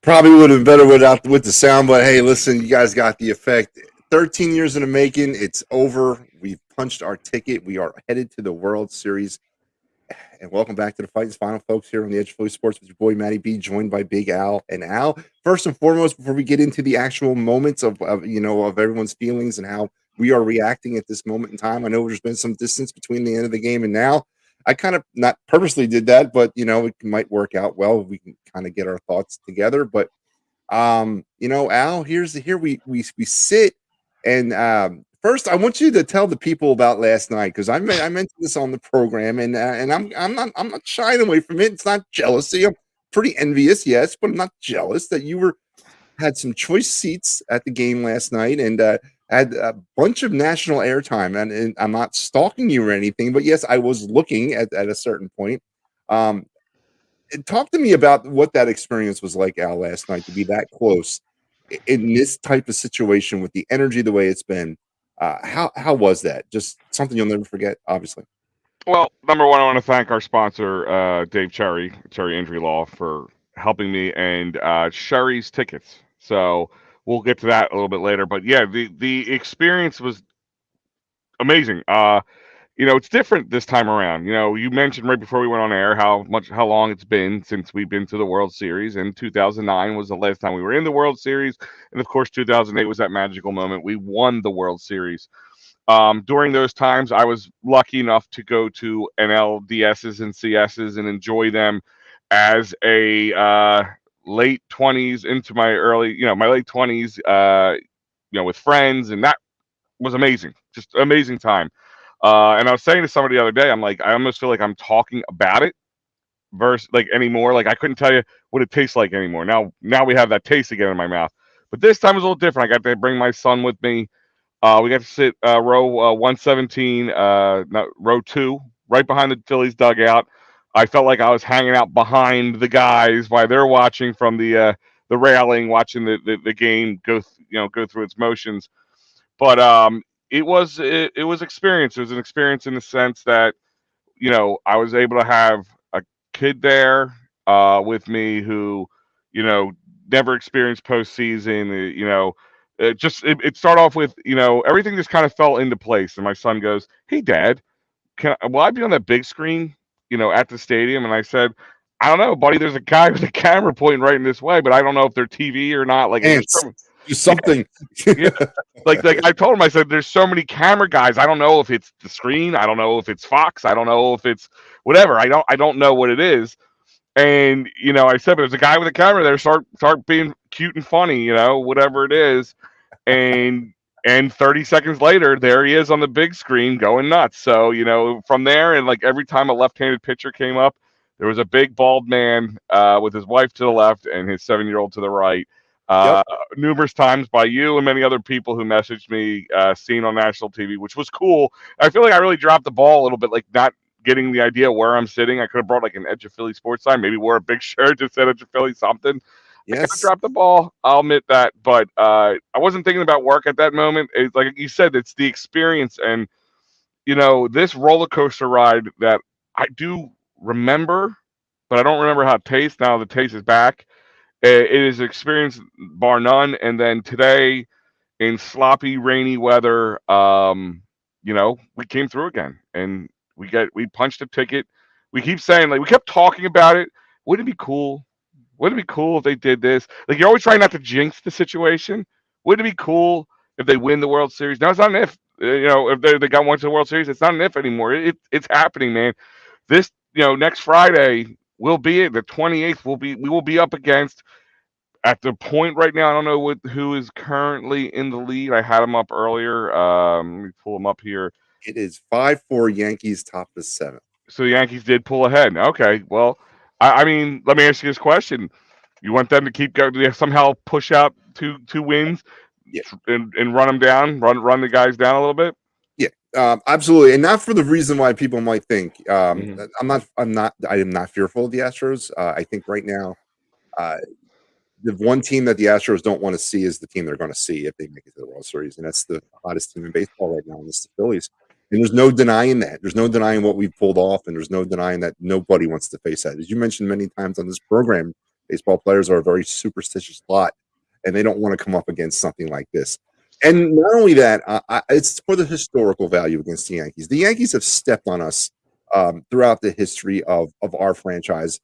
Probably would have been better with the sound, but hey, listen, you guys got the effect. 13 years in the making. It's over. We've punched our ticket. We are headed to the World Series. And welcome back to the Phightins Final, folks, here on the Edge of Philly Sports with your boy Matty B, joined by Big Al and Al. First and foremost, before we get into the actual moments of everyone's feelings and how we are reacting at this moment in time, I know there's been some distance between the end of the game and now. I kind of not purposely did that, but it might work out well. We can kind of get our thoughts together. But Al, here we sit and first I want you to tell the people about last night because I mentioned this on the program and I'm not shying away from it. It's not jealousy. I'm pretty envious, yes, but I'm not jealous that you had some choice seats at the game last night and had a bunch of national airtime. And I'm not stalking you or anything, but yes, I was looking at a certain point. Um, Talk to me about what that experience was like, Al, last night to be that close in this type of situation with the energy the way it's been. How was that? Just something you'll never forget, obviously. Well, number one, I want to thank our sponsor, Dave Cherry Injury Law, for helping me and Sherry's tickets. So we'll get to that a little bit later. But yeah, the experience was amazing. It's different this time around. You mentioned right before we went on air how long it's been since we've been to the World Series, and 2009 was the last time we were in the World Series, and of course 2008 was that magical moment we won the World Series. During those times, I was lucky enough to go to NLDSs and CSs and enjoy them as a late 20s into my late 20s, with friends, and that was amazing, just amazing time. And I was saying to somebody the other day, I'm like, I almost feel like I'm talking about it versus like anymore. Like I couldn't tell you what it tastes like anymore. Now we have that taste again in my mouth. But this time was a little different. I got to bring my son with me. We got to sit row 117, row two, right behind the Phillies dugout. I felt like I was hanging out behind the guys while they're watching from the railing, watching the game go through its motions. But it was experience. It was an experience in the sense that I was able to have a kid there with me who you know never experienced postseason. It started off with everything just kind of fell into place, and my son goes, "Hey, Dad, will I be on that big screen at the stadium?" And I said, "I don't know, buddy. There's a guy with a camera pointing right in this way, but I don't know if they're TV or not. Like, there's Ants, so, do something. yeah, like I told him, I said, there's so many camera guys. I don't know if it's the screen. I don't know if it's Fox. I don't know if it's whatever. I don't know what it is." And I said, "But there's a guy with a camera there. Start being cute and funny. Whatever it is." And 30 seconds later, there he is on the big screen going nuts. So from there, and like every time a left-handed pitcher came up, there was a big bald man with his wife to the left and his 7-year-old to the right. Yep. Uh, Numerous times by you and many other people who messaged me, seen on national TV, which was cool. I feel like I really dropped the ball a little bit, like not getting the idea where I'm sitting. I could have brought like an Edge of Philly sports sign, maybe wore a big shirt that said Edge of Philly something. I kind of Yes. dropped the ball. I'll admit that, but I wasn't thinking about work at that moment. It's like you said, it's the experience, and this roller coaster ride that I do remember, but I don't remember how it tastes. Now the taste is back. It is an experience bar none. And then today, in sloppy, rainy weather, we came through again, and we punched a ticket. We keep saying, like, we kept talking about it. Wouldn't it be cool? Wouldn't it be cool if they did this? Like, you're always trying not to jinx the situation. Wouldn't it be cool if they win the World Series? Now it's not an if. If they got one to the World Series, it's not an if anymore. It's happening, man. This next Friday will be it. The 28th we will be up against, at the point right now. I don't know who is currently in the lead. I had him up earlier. Let me pull him up here. It is 5-4 Yankees, top of seventh. So the Yankees did pull ahead. Okay, well, I mean, let me ask you this question: you want them to keep going? Do they somehow push out two wins Yeah. and run them down, run the guys down a little bit? Yeah, absolutely, and not for the reason why people might think. Hmm. I am not fearful of the Astros. I think right now, uh, the one team that the Astros don't want to see is the team they're going to see if they make it to the World Series, and that's the hottest team in baseball right now, and it's the Phillies. And there's no denying that. There's no denying what we pulled off, and there's no denying that nobody wants to face that. As you mentioned many times on this program, Baseball players are a very superstitious lot, and they don't want to come up against something like this. And not only that, it's for the historical value against the Yankees. The Yankees have stepped on us throughout the history of our franchise.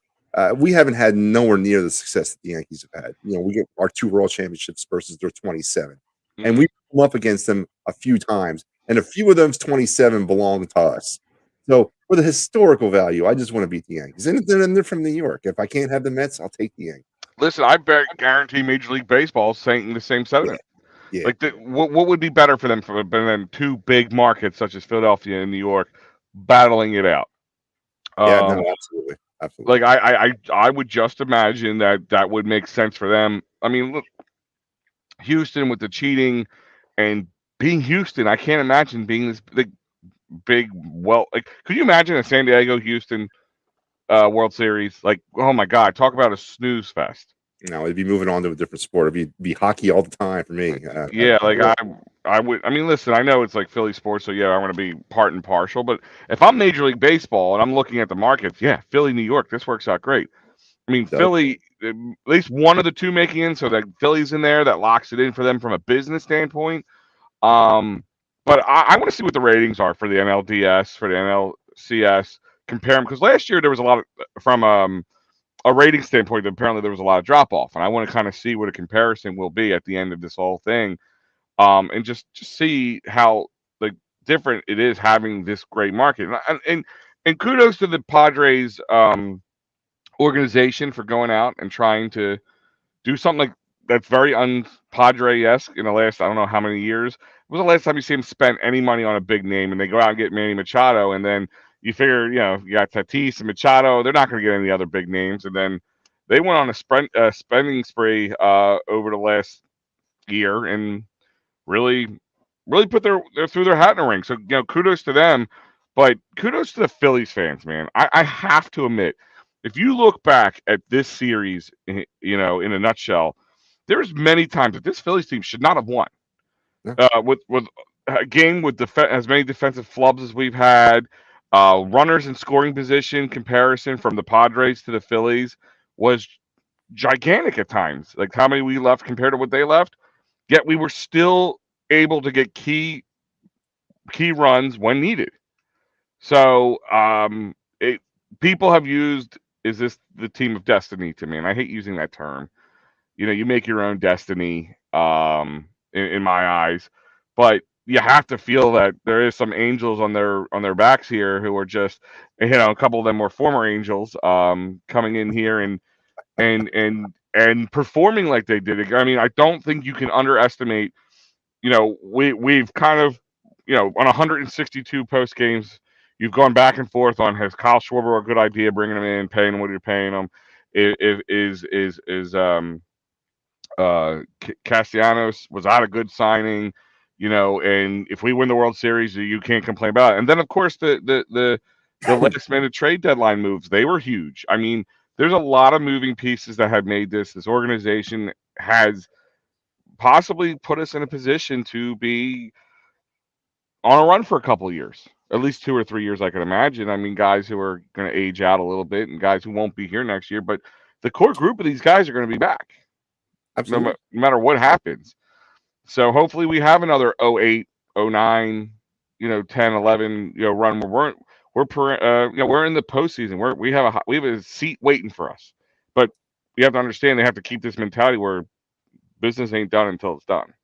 We haven't had nowhere near the success that the Yankees have had. We get our 2 World Championships versus their 27, and we come up against them a few times, and a few of those 27 belong to us. So for the historical value, I just want to beat the Yankees, and they're from New York. If I can't have the Mets, I'll take the Yankees. Listen, I guarantee Major League Baseball is saying the same sentiment. Yeah. Like, what would be better for them than 2 big markets such as Philadelphia and New York battling it out? Yeah, no, absolutely. Like, I would just imagine that would make sense for them. I mean, look, Houston with the cheating and being Houston, I can't imagine being this big. Well, like, could you imagine a San Diego Houston World Series? Like, oh my God, talk about a snooze fest. No, it'd be moving on to a different sport. It'd be hockey all the time for me. Yeah, like I would. I mean, listen, I know it's like Philly sports, so yeah, I want to be part and partial. But if I'm Major League Baseball and I'm looking at the markets, yeah, Philly, New York, this works out great. I mean, Philly, at least one of the 2 making in, so that Philly's in there, that locks it in for them from a business standpoint. But I want to see what the ratings are for the NLDS, for the NLCS, compare them, because last year there was a lot of, from a rating standpoint, apparently there was a lot of drop off, and I want to kind of see what a comparison will be at the end of this whole thing, and just see how like different it is having this great market, and kudos to the Padres organization for going out and trying to do something like that's very un-Padre-esque in the last, I don't know how many years. When was the last time you see him spend any money on a big name? And they go out and get Manny Machado, and then you figure, you got Tatis and Machado. They're not going to get any other big names. And then they went on a spending spree over the last year and really, really put their threw their hat in the ring. So, kudos to them. But kudos to the Phillies fans, man. I have to admit, if you look back at this series, in a nutshell, there's many times that this Phillies team should not have won. With a game with as many defensive flubs as we've had, runners in scoring position comparison from the Padres to the Phillies was gigantic at times. Like how many we left compared to what they left, yet we were still able to get key runs when needed. So people have used, is this the team of destiny to me? And I hate using that term. You make your own destiny in my eyes, but you have to feel that there is some angels on their backs here who are just, a couple of them were former angels coming in here and performing like they did. I mean, I don't think you can underestimate. We've kind of, on 162 post games, you've gone back and forth on, has Kyle Schwarber a good idea bringing him in, paying him what you're paying him? Castellanos, was that a good signing? And if we win the World Series, you can't complain about it. And then of course the last minute trade deadline moves, they were huge. I mean, there's a lot of moving pieces that have made this organization has possibly put us in a position to be on a run for a couple of years, at least 2 or 3 years, I can imagine. I mean, guys who are going to age out a little bit and guys who won't be here next year, but the core group of these guys are going to be back. Absolutely. No matter what happens. So hopefully we have another 08, 09, 10, 11, run where we're in the postseason. We have a seat waiting for us. But you have to understand they have to keep this mentality where business ain't done until it's done.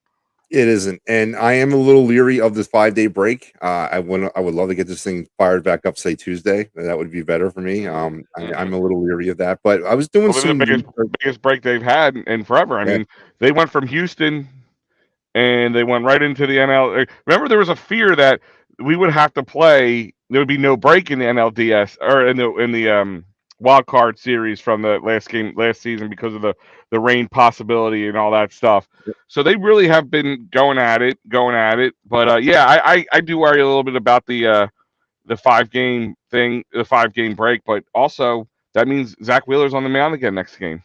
It isn't, and I am a little leery of this 5-day break. I would love to get this thing fired back up, say Tuesday. That would be better for me. I'm a little leery of that, but I was doing some the biggest break they've had in forever. I mean, they went from Houston and they went right into the NL. Remember, there was a fear that we would have to play. There would be no break in the NLDS or in the wild card series from the last season because of the rain possibility and all that stuff. So they really have been going at it. But I do worry a little bit about the 5-game thing, the 5-game break. But also that means Zach Wheeler's on the mound again next game.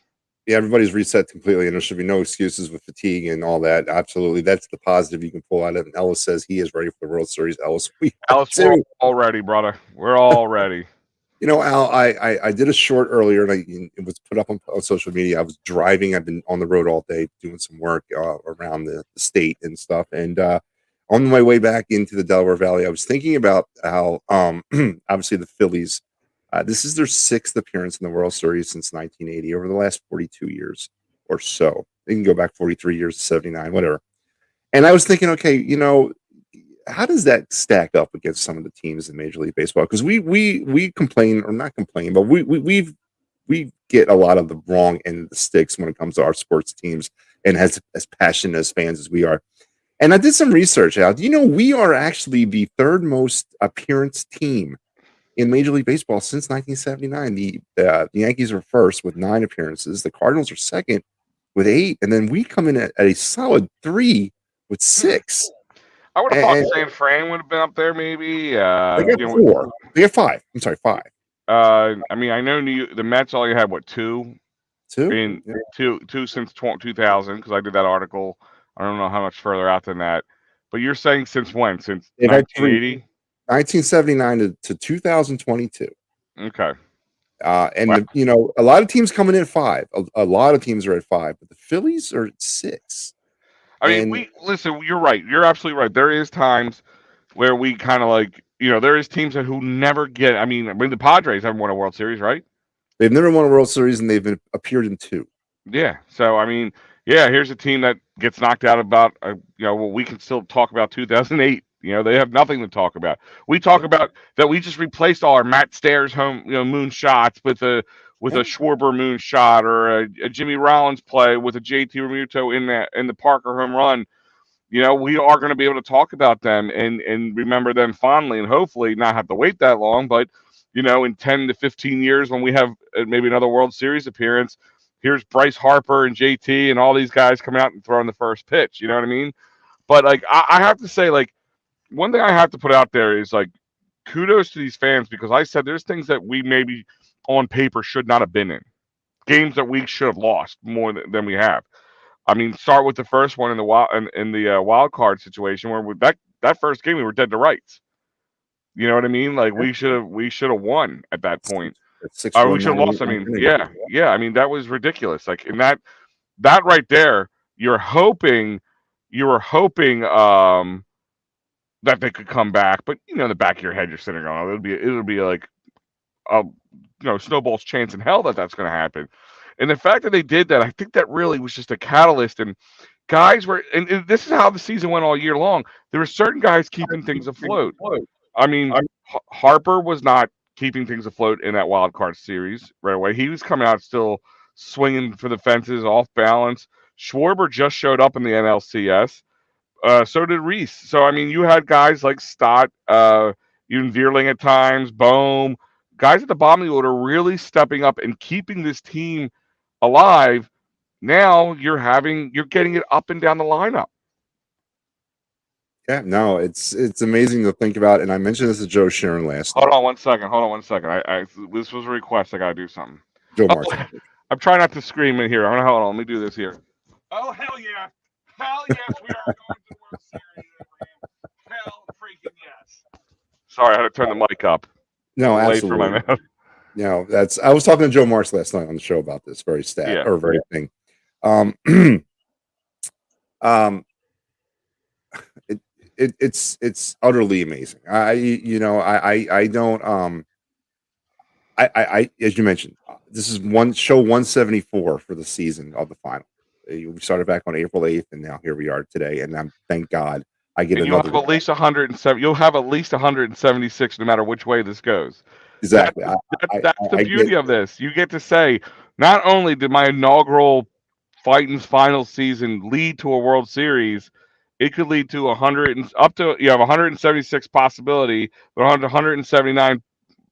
Yeah, everybody's reset completely, and there should be no excuses with fatigue and all that. Absolutely, that's the positive you can pull out of it. And Ellis says he is ready for the World Series. Ellis, we're all ready, brother. We're all ready. Al, I did a short earlier, and it was put up on social media. I was driving. I've been on the road all day doing some work around the state and stuff. And on my way back into the Delaware Valley, I was thinking about how obviously the Phillies. This is their sixth appearance in the World Series since 1980. Over the last 42 years or so, they can go back 43 years to 79, whatever. And I was thinking, okay, how does that stack up against some of the teams in Major League Baseball? Because we complain, or not complain, but we get a lot of the wrong end of the sticks when it comes to our sports teams, and as passionate as fans as we are. And I did some research out. We are actually the third most appearance team in Major League Baseball since 1979. The Yankees are first with 9 appearances. The Cardinals are second with 8, and then we come in at a solid 3 with 6. I would have thought San Fran would have been up there, maybe. They got 4. They got 5. I'm sorry, 5. I mean, I know the Mets only had what 2? 2? Two since 2000, because I did that article. I don't know how much further out than that, but you're saying since when? Since 1980? 1979 to 2022. Okay. And wow. A lot of teams coming in at 5. A lot of teams are at 5, but the Phillies are at 6. I mean, listen. You're right. You're absolutely right. There is times where we kind of like, there is teams who never get. I mean, the Padres haven't won a World Series, right? They've never won a World Series, and they've appeared in 2. Yeah. So I mean, yeah. Here's a team that gets knocked out about. Well, we can still talk about 2008. They have nothing to talk about. We talk about that we just replaced all our Matt Stairs home, moon shots with a Schwarber moon shot, or a Jimmy Rollins play with a JT Realmuto in the Parker home run. We are going to be able to talk about them and remember them fondly, and hopefully not have to wait that long. But in 10 to 15 years, when we have maybe another World Series appearance, here's Bryce Harper and JT and all these guys coming out and throwing the first pitch. You know what I mean? But like, I have to say, like, one thing I have to put out there is, like, kudos to these fans, because I said there's things that we maybe on paper should not have been in, games that we should have lost more than we have. I mean, start with the first one in the wild card situation, where that first game we were dead to rights. You know what I mean? Like, we should have won at that point. We should have lost. I mean, yeah. I mean, that was ridiculous. Like, in that right there, you're hoping that they could come back, but in the back of your head, you're sitting going, it'll be like a snowball's chance in hell that's going to happen. And the fact that they did that, I think that really was just a catalyst. And guys were, and this is how the season went all year long. There were certain guys keeping things afloat. I mean, Harper was not keeping things afloat in that wild card series right away. He was coming out still swinging for the fences, off balance. Schwarber just showed up in the NLCS. So did Reese. So, I mean, you had guys like Stott, even Vierling at times, Bohm, guys at the bottom of the order really stepping up and keeping this team alive. Now you're getting it up and down the lineup. Yeah, no, it's amazing to think about. And I mentioned this to Joe Sharon last night. Hold on one second. This was a request. I got to do something. Joe Marks. I'm trying not to scream in here. Hold on. Let me do this here. Oh, hell yeah. Hell yes, we are going to the World Series. Hell freaking yes. Sorry, I had to turn the mic up. No, absolutely. No, I was talking to Joe Marks last night on the show about this very thing. It's utterly amazing. I don't as you mentioned, this is show 174 for the season of the final. We started back on April 8th, and now here we are today. And thank God I get another. You'll have at least 107. You'll have at least 176, no matter which way this goes. Exactly. That's the beauty of this. You get to say, not only did my inaugural Phightins final season lead to a World Series, it could lead to 100 and up to you have 176 possibility, but 179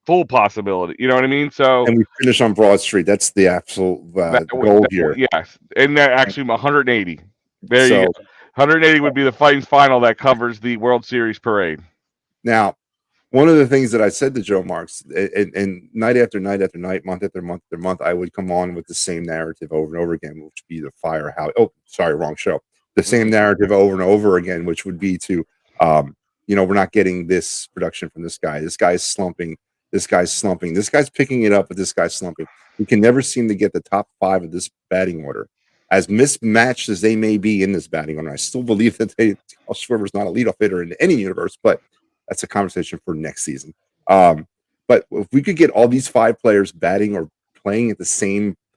full possibility. You know what I mean? So, and we finish on Broad Street. That's the absolute goal here. Yes, and that actually 180. There you go. 180 would be the Phightins final that covers the World Series parade. Now, one of the things that I said to Joe Marks, and night after night after night, month after month after month, I would come on with the same narrative over and over again, which would be the firehouse. Oh, sorry, wrong show. The same narrative over and over again, which would be to, we're not getting this production from this guy. This guy is slumping. this guy's slumping. This guy's picking it up, but this guy's slumping. We can never seem to get the top 5 of this batting order. As mismatched as they may be in this batting order, I still believe that Schwarber's not a leadoff hitter in any universe, but that's a conversation for next season. But if we could get all these 5 players batting or playing at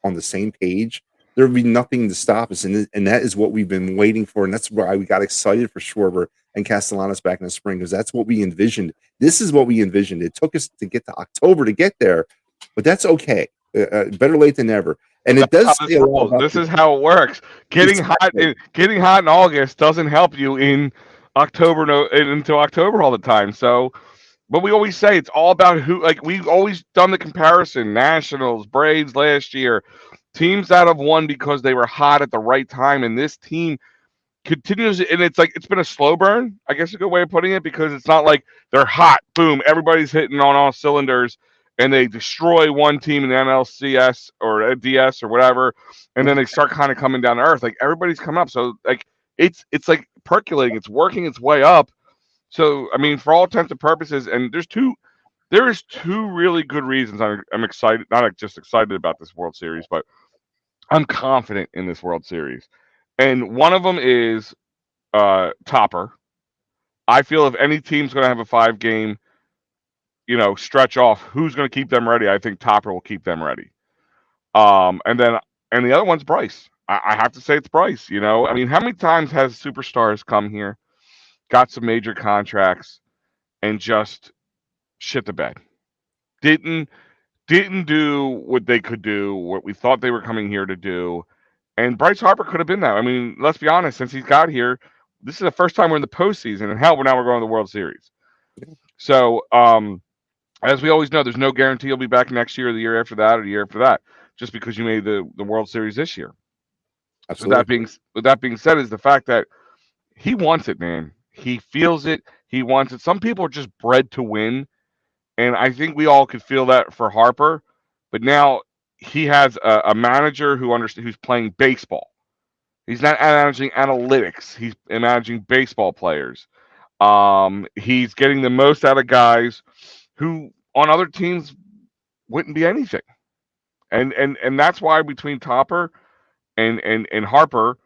on the same page, there would be nothing to stop us. And that is what we've been waiting for. And that's why we got excited for Schwarber and Castellanos back in the spring, because that's what we envisioned. This is what we envisioned. It took us to get to October to get there, but that's okay. Better late than never. And it does say a lot about this is how it works. Getting hot in August doesn't help you in October into October all the time. So, but we always say it's all about who. Like we've always done the comparison: Nationals, Braves last year, teams that have won because they were hot at the right time, and this team continues. And it's like it's been a slow burn. I guess a good way of putting it, because it's not like they're hot. Boom, everybody's hitting on all cylinders, and they destroy one team in the NLCS or DS or whatever, and then they start kind of coming down to earth. Like everybody's come up, so like it's like percolating. It's working its way up. So I mean, for all intents and purposes, and there is two really good reasons I'm excited. Not just excited about this World Series, but I'm confident in this World Series. And one of them is Topper. I feel if any team's going to have a 5-game, stretch off, who's going to keep them ready? I think Topper will keep them ready. And the other one's Bryce. I have to say it's Bryce. I mean, how many times has superstars come here, got some major contracts, and just shit the bed? Didn't do what they could do, what we thought they were coming here to do. And Bryce Harper could have been that. I mean, let's be honest, since he's got here, this is the first time we're in the postseason, and hell, now we're going to the World Series. So, as we always know, there's no guarantee he'll be back next year or the year after that or the year after that, just because you made the World Series this year. Absolutely. So with that being said, is the fact that he wants it, man. He feels it. He wants it. Some people are just bred to win, and I think we all could feel that for Harper. But now he has a manager who's playing baseball. He's not managing analytics. He's managing baseball players. He's getting the most out of guys who on other teams wouldn't be anything. And that's why between Topper and Harper,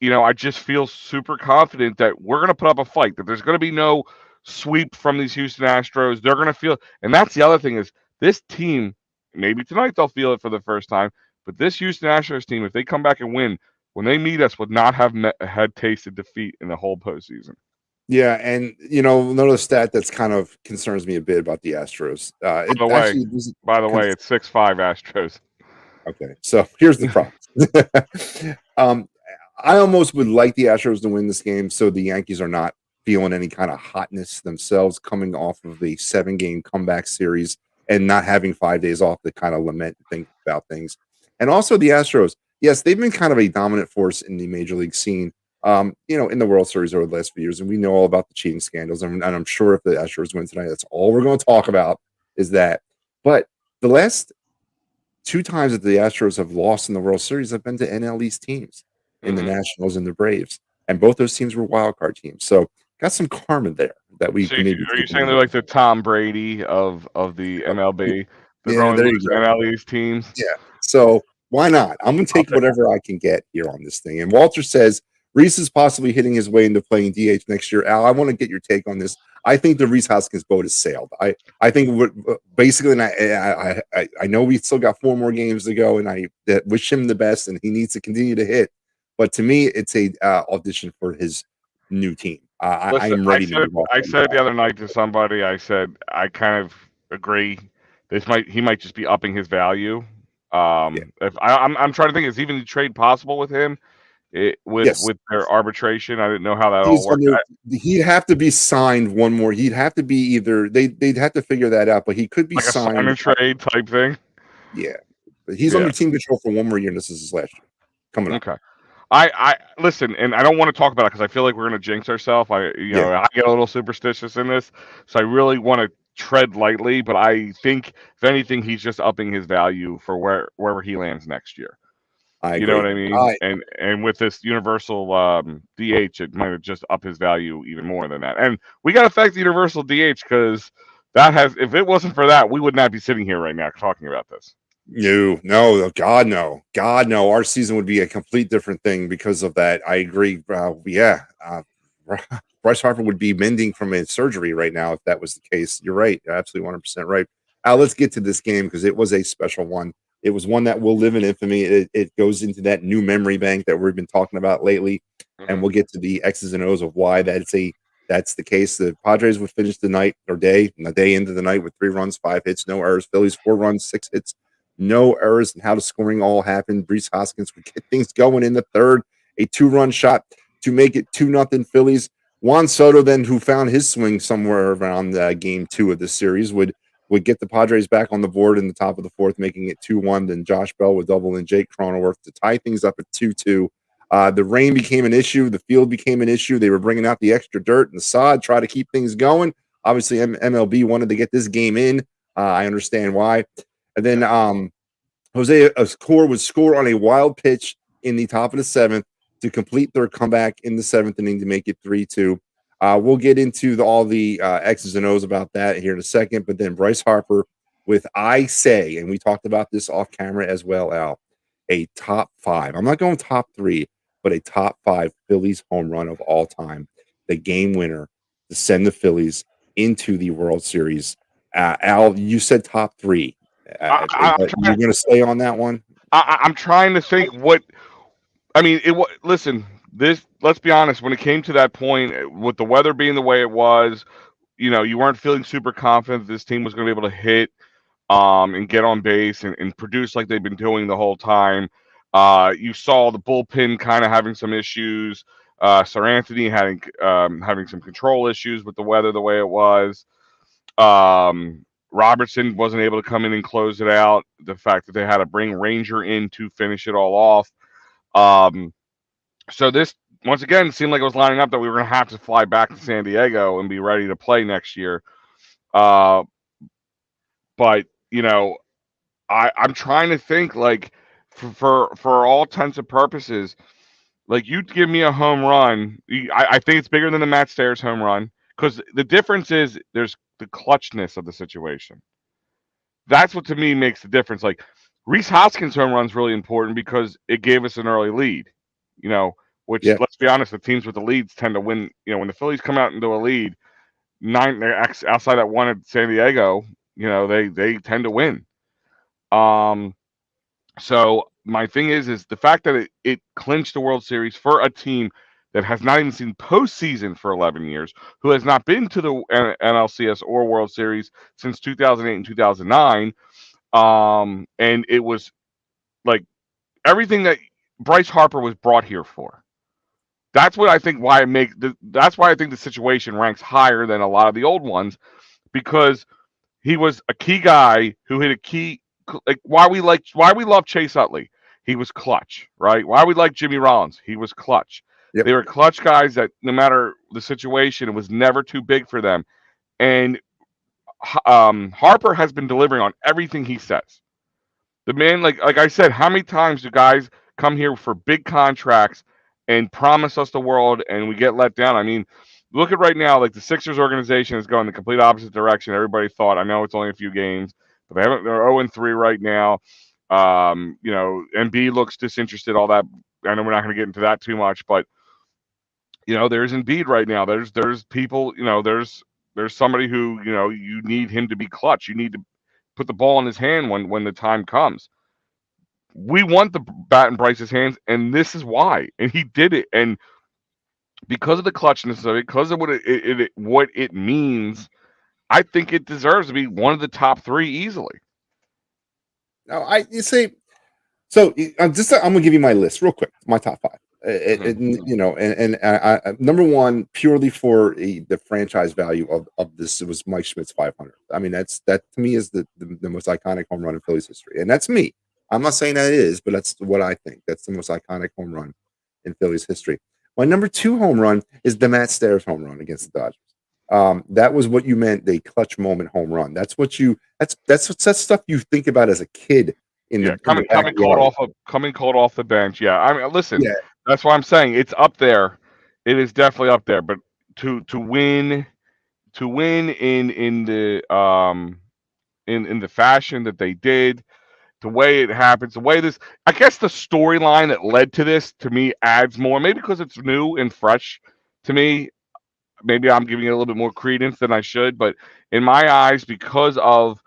I just feel super confident that we're going to put up a fight, that there's going to be no sweep from these Houston Astros. They're going to feel, and that's the other thing is this team, maybe tonight they'll feel it for the first time, but this Houston Astros team, if they come back and win, when they meet us, would not have had tasted defeat in the whole postseason. Yeah, and another stat that's kind of concerns me a bit about the Astros. By the way, it's 6-5 Astros. Okay, so here's the problem. I almost would like the Astros to win this game, so the Yankees are not feeling any kind of hotness themselves, coming off of the 7-game comeback series and not having 5 days off to kind of lament and think about things. And also the Astros, yes, they've been kind of a dominant force in the major league scene. In the World Series over the last few years, and we know all about the cheating scandals. And I'm sure if the Astros win tonight, that's all we're going to talk about is that. But the last 2 times that the Astros have lost in the World Series have been to NL East teams, in the Nationals and the Braves, and both those teams were wild card teams. So got some karma there that we. So are you saying they're like the Tom Brady of the MLB? They're yeah, there you go. NL East teams. Yeah. So why not? I'm going to take whatever I can get here on this thing. And Walter says Reese is possibly hitting his way into playing DH next year. Al, I want to get your take on this. I think the Reese Hoskins boat has sailed. I think basically, and I know we still got 4 more games to go, and I wish him the best, and he needs to continue to hit. But to me, it's a audition for his new team. I'm ready to move on. I said the other night to somebody, I said I kind of agree. He might just be upping his value. If I'm trying to think, is even a trade possible with him? With their arbitration, I didn't know how that all worked. He'd have to be signed one more. He'd have to be either they'd have to figure that out, but he could be like signed a sign and trade type thing. Yeah, but he's under team control for one more year, and this is his last year coming up. Okay. I listen, and I don't want to talk about it because I feel like we're going to jinx ourselves. I get a little superstitious in this, so I really want to tread lightly. But I think if anything, he's just upping his value for wherever he lands next year. You know what I mean? And with this universal DH, it might have just up his value even more than that. And we got to thank the universal DH because if it wasn't for that, we would not be sitting here right now talking about this. No, God, no, God, no. Our season would be a complete different thing because of that. I agree. Bryce Harper would be mending from a surgery right now if that was the case. You're right. You're absolutely 100% right. Let's get to this game because it was a special one. It was one that will live in infamy. It goes into that new memory bank that we've been talking about lately, and we'll get to the X's and O's of why that's the case. The Padres would finish the night or day, and the day into the night with 3 runs, 5 hits, no errors. Phillies 4 runs, 6 hits, no errors, and how the scoring all happened. Brees Hoskins would get things going in the third, a 2-run shot to make it 2-0 Phillies. Juan Soto, then, who found his swing somewhere around game 2 of this series, would get the Padres back on the board in the top of the 4th, making it 2-1. Then Josh Bell would double in Jake Cronenworth to tie things up at 2-2. The rain became an issue. The field became an issue. They were bringing out the extra dirt and the sod, try to keep things going. Obviously, MLB wanted to get this game in. I understand why. And then Jose Escobar would score on a wild pitch in the top of the 7th to complete their comeback in the 7th inning to make it 3-2. We'll get into all the X's and O's about that here in a second. But then Bryce Harper with I say, and we talked about this off camera as well, Al, a top 5. I'm not going top 3, but a top 5 Phillies home run of all time. The game winner to send the Phillies into the World Series. Al, you said top 3. You're going to stay on that one? I'm trying to think what. I mean, listen. Let's be honest. When it came to that point, with the weather being the way it was, you weren't feeling super confident this team was going to be able to hit, and get on base and produce like they've been doing the whole time. You saw the bullpen kind of having some issues. Sir Anthony having some control issues with the weather the way it was. Robertson wasn't able to come in and close it out. The fact that they had to bring Ranger in to finish it all off. So this, once again, seemed like it was lining up that we were going to have to fly back to San Diego and be ready to play next year. But, I'm trying to think, like, for all intents and purposes, like, you'd give me a home run. I think it's bigger than the Matt Stairs home run because the difference is there's the clutchness of the situation. That's what to me makes the difference. Like, Rhys Hoskins' home run is really important because it gave us an early lead, which, let's be honest, the teams with the leads tend to win. When the Phillies come out into a lead, outside that one at San Diego, they tend to win. So my thing is the fact that it clinched the World Series for a team that has not even seen postseason for 11 years, who has not been to the NLCS or World Series since 2008 and 2009. And it was like everything that Bryce Harper was brought here for. That's what I think. That's why I think the situation ranks higher than a lot of the old ones, because he was a key guy who hit a key. Like why we love Chase Utley. He was clutch, right? Why we like Jimmy Rollins. He was clutch. Yep. They were clutch guys that no matter the situation, it was never too big for them. And Harper has been delivering on everything he says. The man, like I said, how many times do guys come here for big contracts and promise us the world and we get let down? I mean, look at right now, like the Sixers organization is going the complete opposite direction. Everybody thought, I know it's only a few games, but they're 0-3 right now. Embiid looks disinterested, all that. I know we're not going to get into that too much, but there's Embiid right now. There's people, there's somebody who, you need him to be clutch. You need to put the ball in his hand when the time comes. We want the bat in Bryce's hands, and this is why. And he did it. And because of the clutchness of it, because of what it means, I think it deserves to be one of the top 3 easily. Now, so I'm gonna give you my list real quick. My top 5. Number 1, purely for the franchise value of this, it was Mike Schmidt's 500. I mean, that to me is the most iconic home run in Phillies history, and that's me. I'm not saying that it is, but that's what I think. That's the most iconic home run in Phillies history. My number 2 home run is the Matt Stairs home run against the Dodgers. That was what you meant, the clutch moment home run. That's stuff you think about as a kid. Coming cold off the bench. Yeah, I mean, listen, that's why I'm saying it's up there. It is definitely up there. But to win to win in the fashion that they did, the way it happens, the way this, I guess the storyline that led to this to me adds more. Maybe because it's new and fresh to me. Maybe I'm giving it a little bit more credence than I should, but in my eyes, because of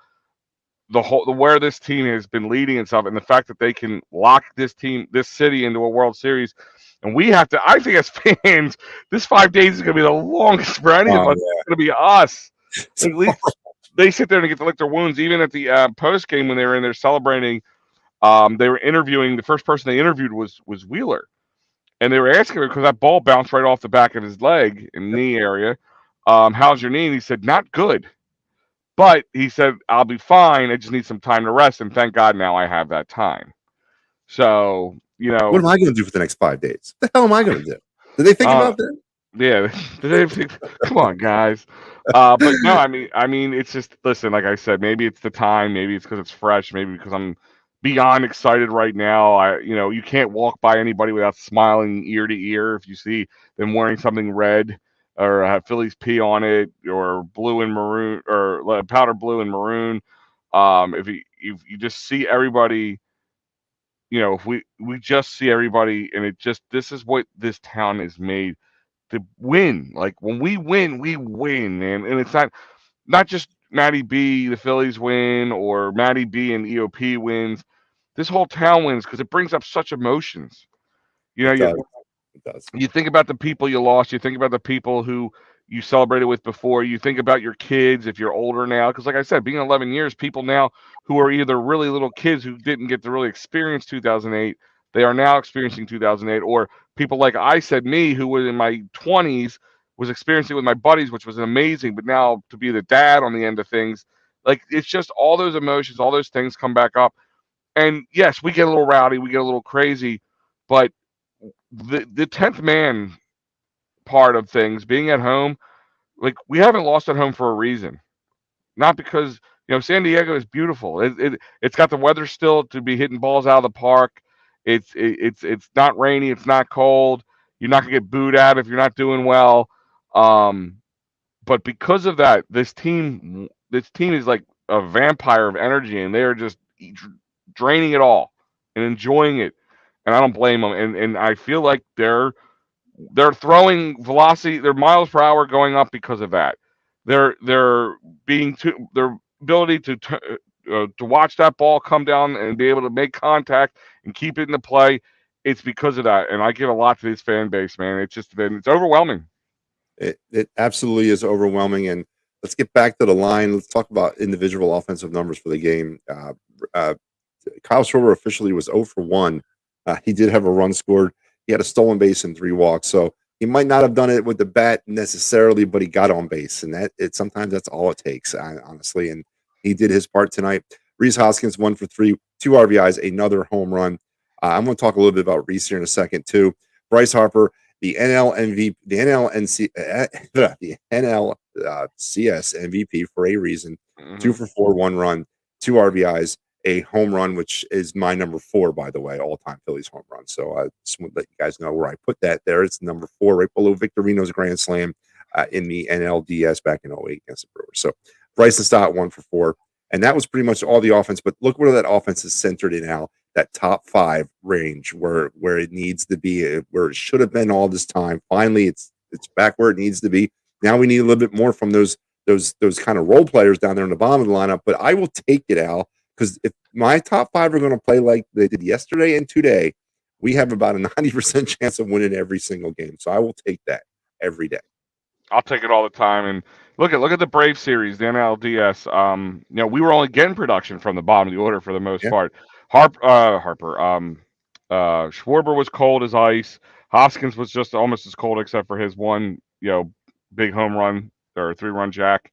the where this team has been leading and stuff, and the fact that they can lock this city into a World Series, and we have to. I think as fans, this 5 days is going to be the longest for any of us. Yeah. It's going to be us. It's At least they sit there and get to lick their wounds. Even at the post game when they were in there celebrating, they were interviewing. The first person they interviewed was Wheeler, and they were asking him because that ball bounced right off the back of his leg and knee area. How's your knee? And he said, not good. But he said, I'll be fine. I just need some time to rest. And thank God now I have that time. So, what am I going to do for the next 5 days? What the hell am I going to do? Did they think about that? Yeah. Come on, guys. But no, I mean, it's just, listen, like I said, maybe it's the time. Maybe it's because it's fresh. Maybe because I'm beyond excited right now. You can't walk by anybody without smiling ear to ear if you see them wearing something red or have Phillies P on it or blue and maroon or powder blue and maroon. If you just see everybody, if we just see everybody, and this is what this town is made to win. Like when we win, man. And it's not just Matty B, the Phillies win, or Matty B and EOP wins. This whole town wins because it brings up such emotions. You know, It you, does. It does. you think about the people you lost. You think about the people who you celebrated with before. You think about your kids if you're older now. Because, like I said, being 11 years, people now who are either really little kids who didn't get to really experience 2008, they are now experiencing 2008. Or people like I said, me, who was in my 20s, was experiencing it with my buddies, which was amazing. But now to be the dad on the end of things, like it's just all those emotions, all those things come back up. And yes, we get a little rowdy, we get a little crazy, but the 10th man part of things, being at home, like we haven't lost at home for a reason. Not because San Diego is beautiful. It's got the weather still to be hitting balls out of the park. It's not rainy. It's not cold. You're not gonna get booed at if you're not doing well. But because of that, this team is like a vampire of energy, and they are just draining it all and enjoying it. And I don't blame them. And I feel like they're throwing velocity, their miles per hour going up because of that. They're their ability to watch that ball come down and be able to make contact and keep it in the play. It's because of that, and I give a lot to this fan base, man. It's overwhelming. It absolutely is overwhelming. And let's get back to the line. Let's talk about individual offensive numbers for the game. Kyle Schwarber officially was 0 for 1. He did have a run scored. He had a stolen base and 3 walks. So he might not have done it with the bat necessarily, but he got on base. And sometimes that's all it takes, honestly. And he did his part tonight. Reese Hoskins 1 for 3, 2 RBIs, another home run. I'm going to talk a little bit about Reese here in a second, too. Bryce Harper, the NL MVP, the NLCS MVP for a reason. Mhm. 2 for 4, 1 run, 2 RBIs, a home run, which is my number 4, by the way, all-time Phillies home run. So I just want to let you guys know where I put that there. It's number 4, right below Victorino's grand slam in the NLDS back in 08 against the Brewers. So Bryson Stott 1 for 4. And that was pretty much all the offense. But look where that offense is centered in now, that top 5 range where it needs to be, where it should have been all this time. Finally, it's back where it needs to be. Now we need a little bit more from those kind of role players down there in the bottom of the lineup. But I will take it, Al, because if my top 5 are going to play like they did yesterday and today, we have about a 90% chance of winning every single game. So I will take that every day. I'll take it all the time. And look at the Brave series, the NLDS. We were only getting production from the bottom of the order for the most Yeah. part. Harper, Schwarber was cold as ice. Hoskins was just almost as cold except for his one, big home run or 3-run jack.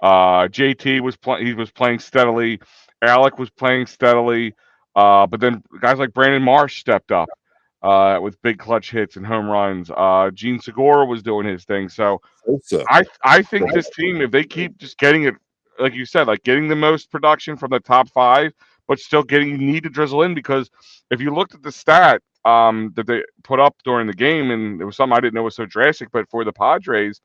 JT was playing steadily. Alec was playing steadily. But then guys like Brandon Marsh stepped up with big clutch hits and home runs. Gene Segura was doing his thing. So I think this team, if they keep just getting it, like you said, like getting the most production from the top 5, but still you need to drizzle in, because if you looked at the stat that they put up during the game, and it was something I didn't know was so drastic, but for the Padres,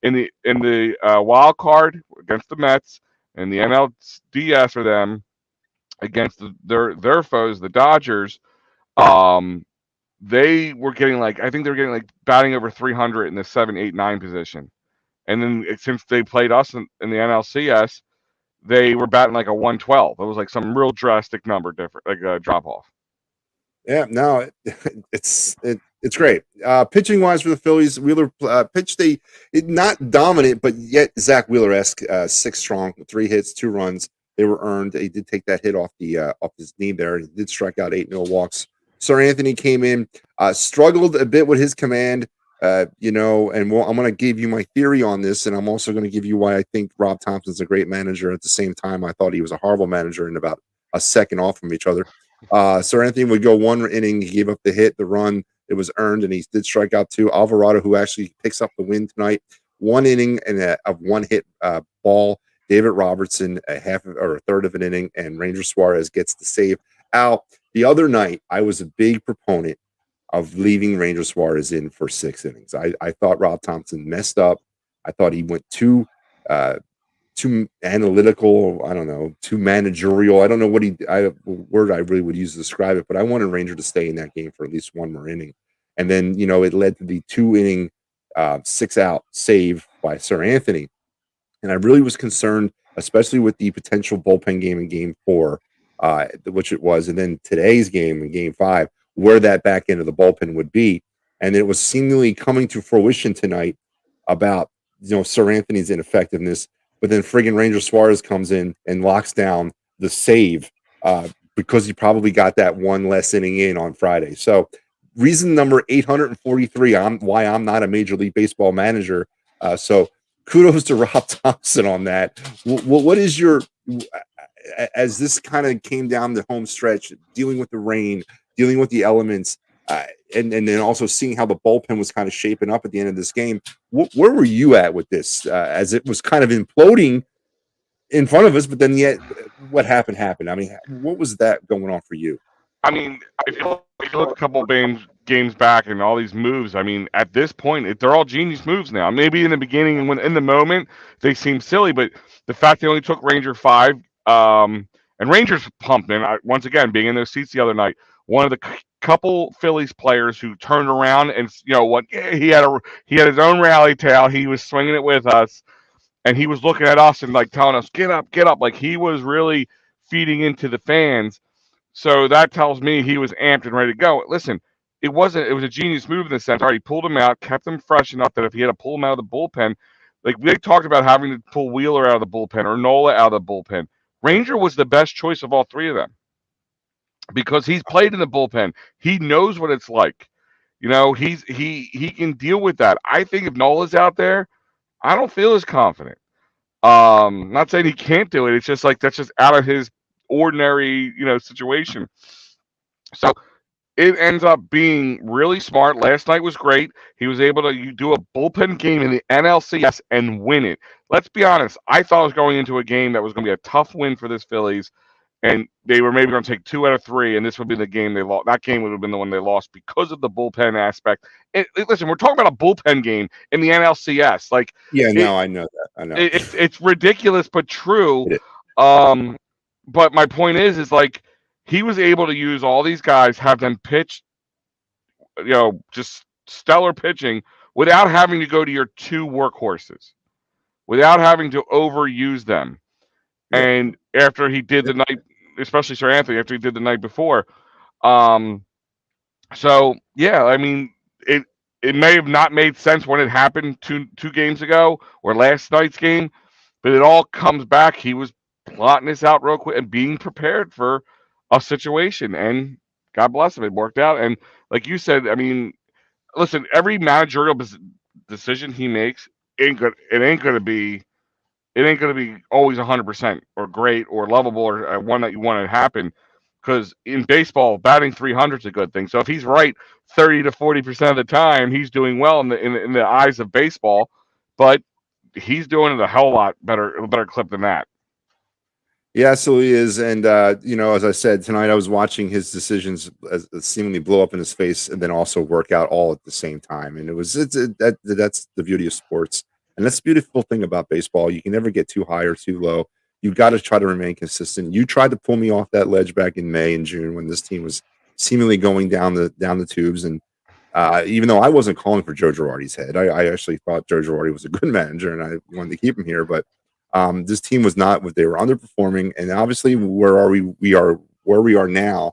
in the wild card against the Mets and the NLDS for them against their foes, the Dodgers. Um, they were getting like I think they were getting like batting over 300 in the 7, 8, 9 position, and then since they played us in the NLCS, they were batting like a 112. It was like some real drastic number different, like a drop off. Yeah, no, it's great. Pitching wise for the Phillies, Wheeler pitched not dominant, but yet Zach Wheeler esque, 6 strong, 3 hits, 2 runs. They were earned. He did take that hit off his knee there. He did strike out 8 no walks. Sir Anthony came in, struggled a bit with his command. And I'm going to give you my theory on this, and I'm also going to give you why I think Rob Thompson's a great manager. At the same time, I thought he was a horrible manager in about a second off from each other. Sir Anthony would go 1 inning. He gave up the hit, the run. It was earned, and he did strike out 2. Alvarado, who actually picks up the win tonight, 1 inning and a 1-hit ball. David Robertson, a third of an inning, and Ranger Suarez gets the save. Al, the other night, I was a big proponent of leaving Ranger Suarez in for 6 innings. I thought Rob Thompson messed up. I thought he went too analytical. I don't know, too managerial. I don't know what word I really would use to describe it, but I wanted Ranger to stay in that game for at least 1 more inning. And then, it led to the 2-inning, 6-out save by Sir Anthony. And I really was concerned, especially with the potential bullpen game in Game 4, which it was, and then today's game in Game 5, where that back end of the bullpen would be. And it was seemingly coming to fruition tonight about, Sir Anthony's ineffectiveness. But then friggin' Ranger Suarez comes in and locks down the save because he probably got that 1 less inning in on Friday. So reason number 843 why I'm not a Major League Baseball manager. So kudos to Rob Thompson on that. What is your, as this kind of came down the home stretch, dealing with the rain, dealing with the elements, and then also seeing how the bullpen was kind of shaping up at the end of this game, where were you at with this as it was kind of imploding in front of us, but then yet what happened? I mean, what was that going on for you? I mean, if you look a couple of games back and all these moves, I mean, at this point, they're all genius moves now. Maybe in the beginning, when in the moment, they seem silly, but the fact they only took Ranger 5, and Rangers pumped in, once again, being in those seats the other night, one of the couple Phillies players who turned around and, he had his own rally tail. He was swinging it with us, and he was looking at us and, like, telling us, get up. Like, he was really feeding into the fans. So that tells me he was amped and ready to go. Listen, it was a genius move in the sense. All right, he pulled him out, kept him fresh enough that if he had to pull him out of the bullpen, like we talked about having to pull Wheeler out of the bullpen or Nola out of the bullpen. Ranger was the best choice of all 3 of them because he's played in the bullpen. He knows what it's like. He can deal with that. I think if Nola's out there, I don't feel as confident. Not saying he can't do it. It's just like that's just out of his ordinary, situation. So it ends up being really smart. Last night was great. He was able to do a bullpen game in the NLCS and win it. Let's be honest. I thought I was going into a game that was going to be a tough win for this Phillies, and they were maybe going to take 2 out of 3, and this would be the game they lost. That game would have been the one they lost because of the bullpen aspect. Listen, we're talking about a bullpen game in the NLCS. Like, I know that. I know it's ridiculous, but true. But my point is like he was able to use all these guys, have them pitch, just stellar pitching without having to go to your 2 workhorses, without having to overuse them. Yeah. And after he did the night, especially Sir Anthony, after he did the night before. So yeah, I mean, it may have not made sense when it happened two games ago or last night's game, but it all comes back. He was plotting this out real quick and being prepared for a situation, and God bless him, it worked out. And like you said, I mean, listen, every managerial decision he makes ain't gonna be always 100% or great or lovable or one that you want to happen. Because in baseball, batting 300 is a good thing. So if he's right 30 to 40% of the time, he's doing well in the eyes of baseball. But he's doing it a hell lot better clip than that. Yeah, so he is. And, as I said, tonight I was watching his decisions seemingly blow up in his face and then also work out all at the same time. And that's the beauty of sports. And that's the beautiful thing about baseball. You can never get too high or too low. You got to try to remain consistent. You tried to pull me off that ledge back in May and June when this team was seemingly going down the tubes. And even though I wasn't calling for Joe Girardi's head, I actually thought Joe Girardi was a good manager, and I wanted to keep him here. But this team was not what they were underperforming, and obviously, where are we? We are where we are now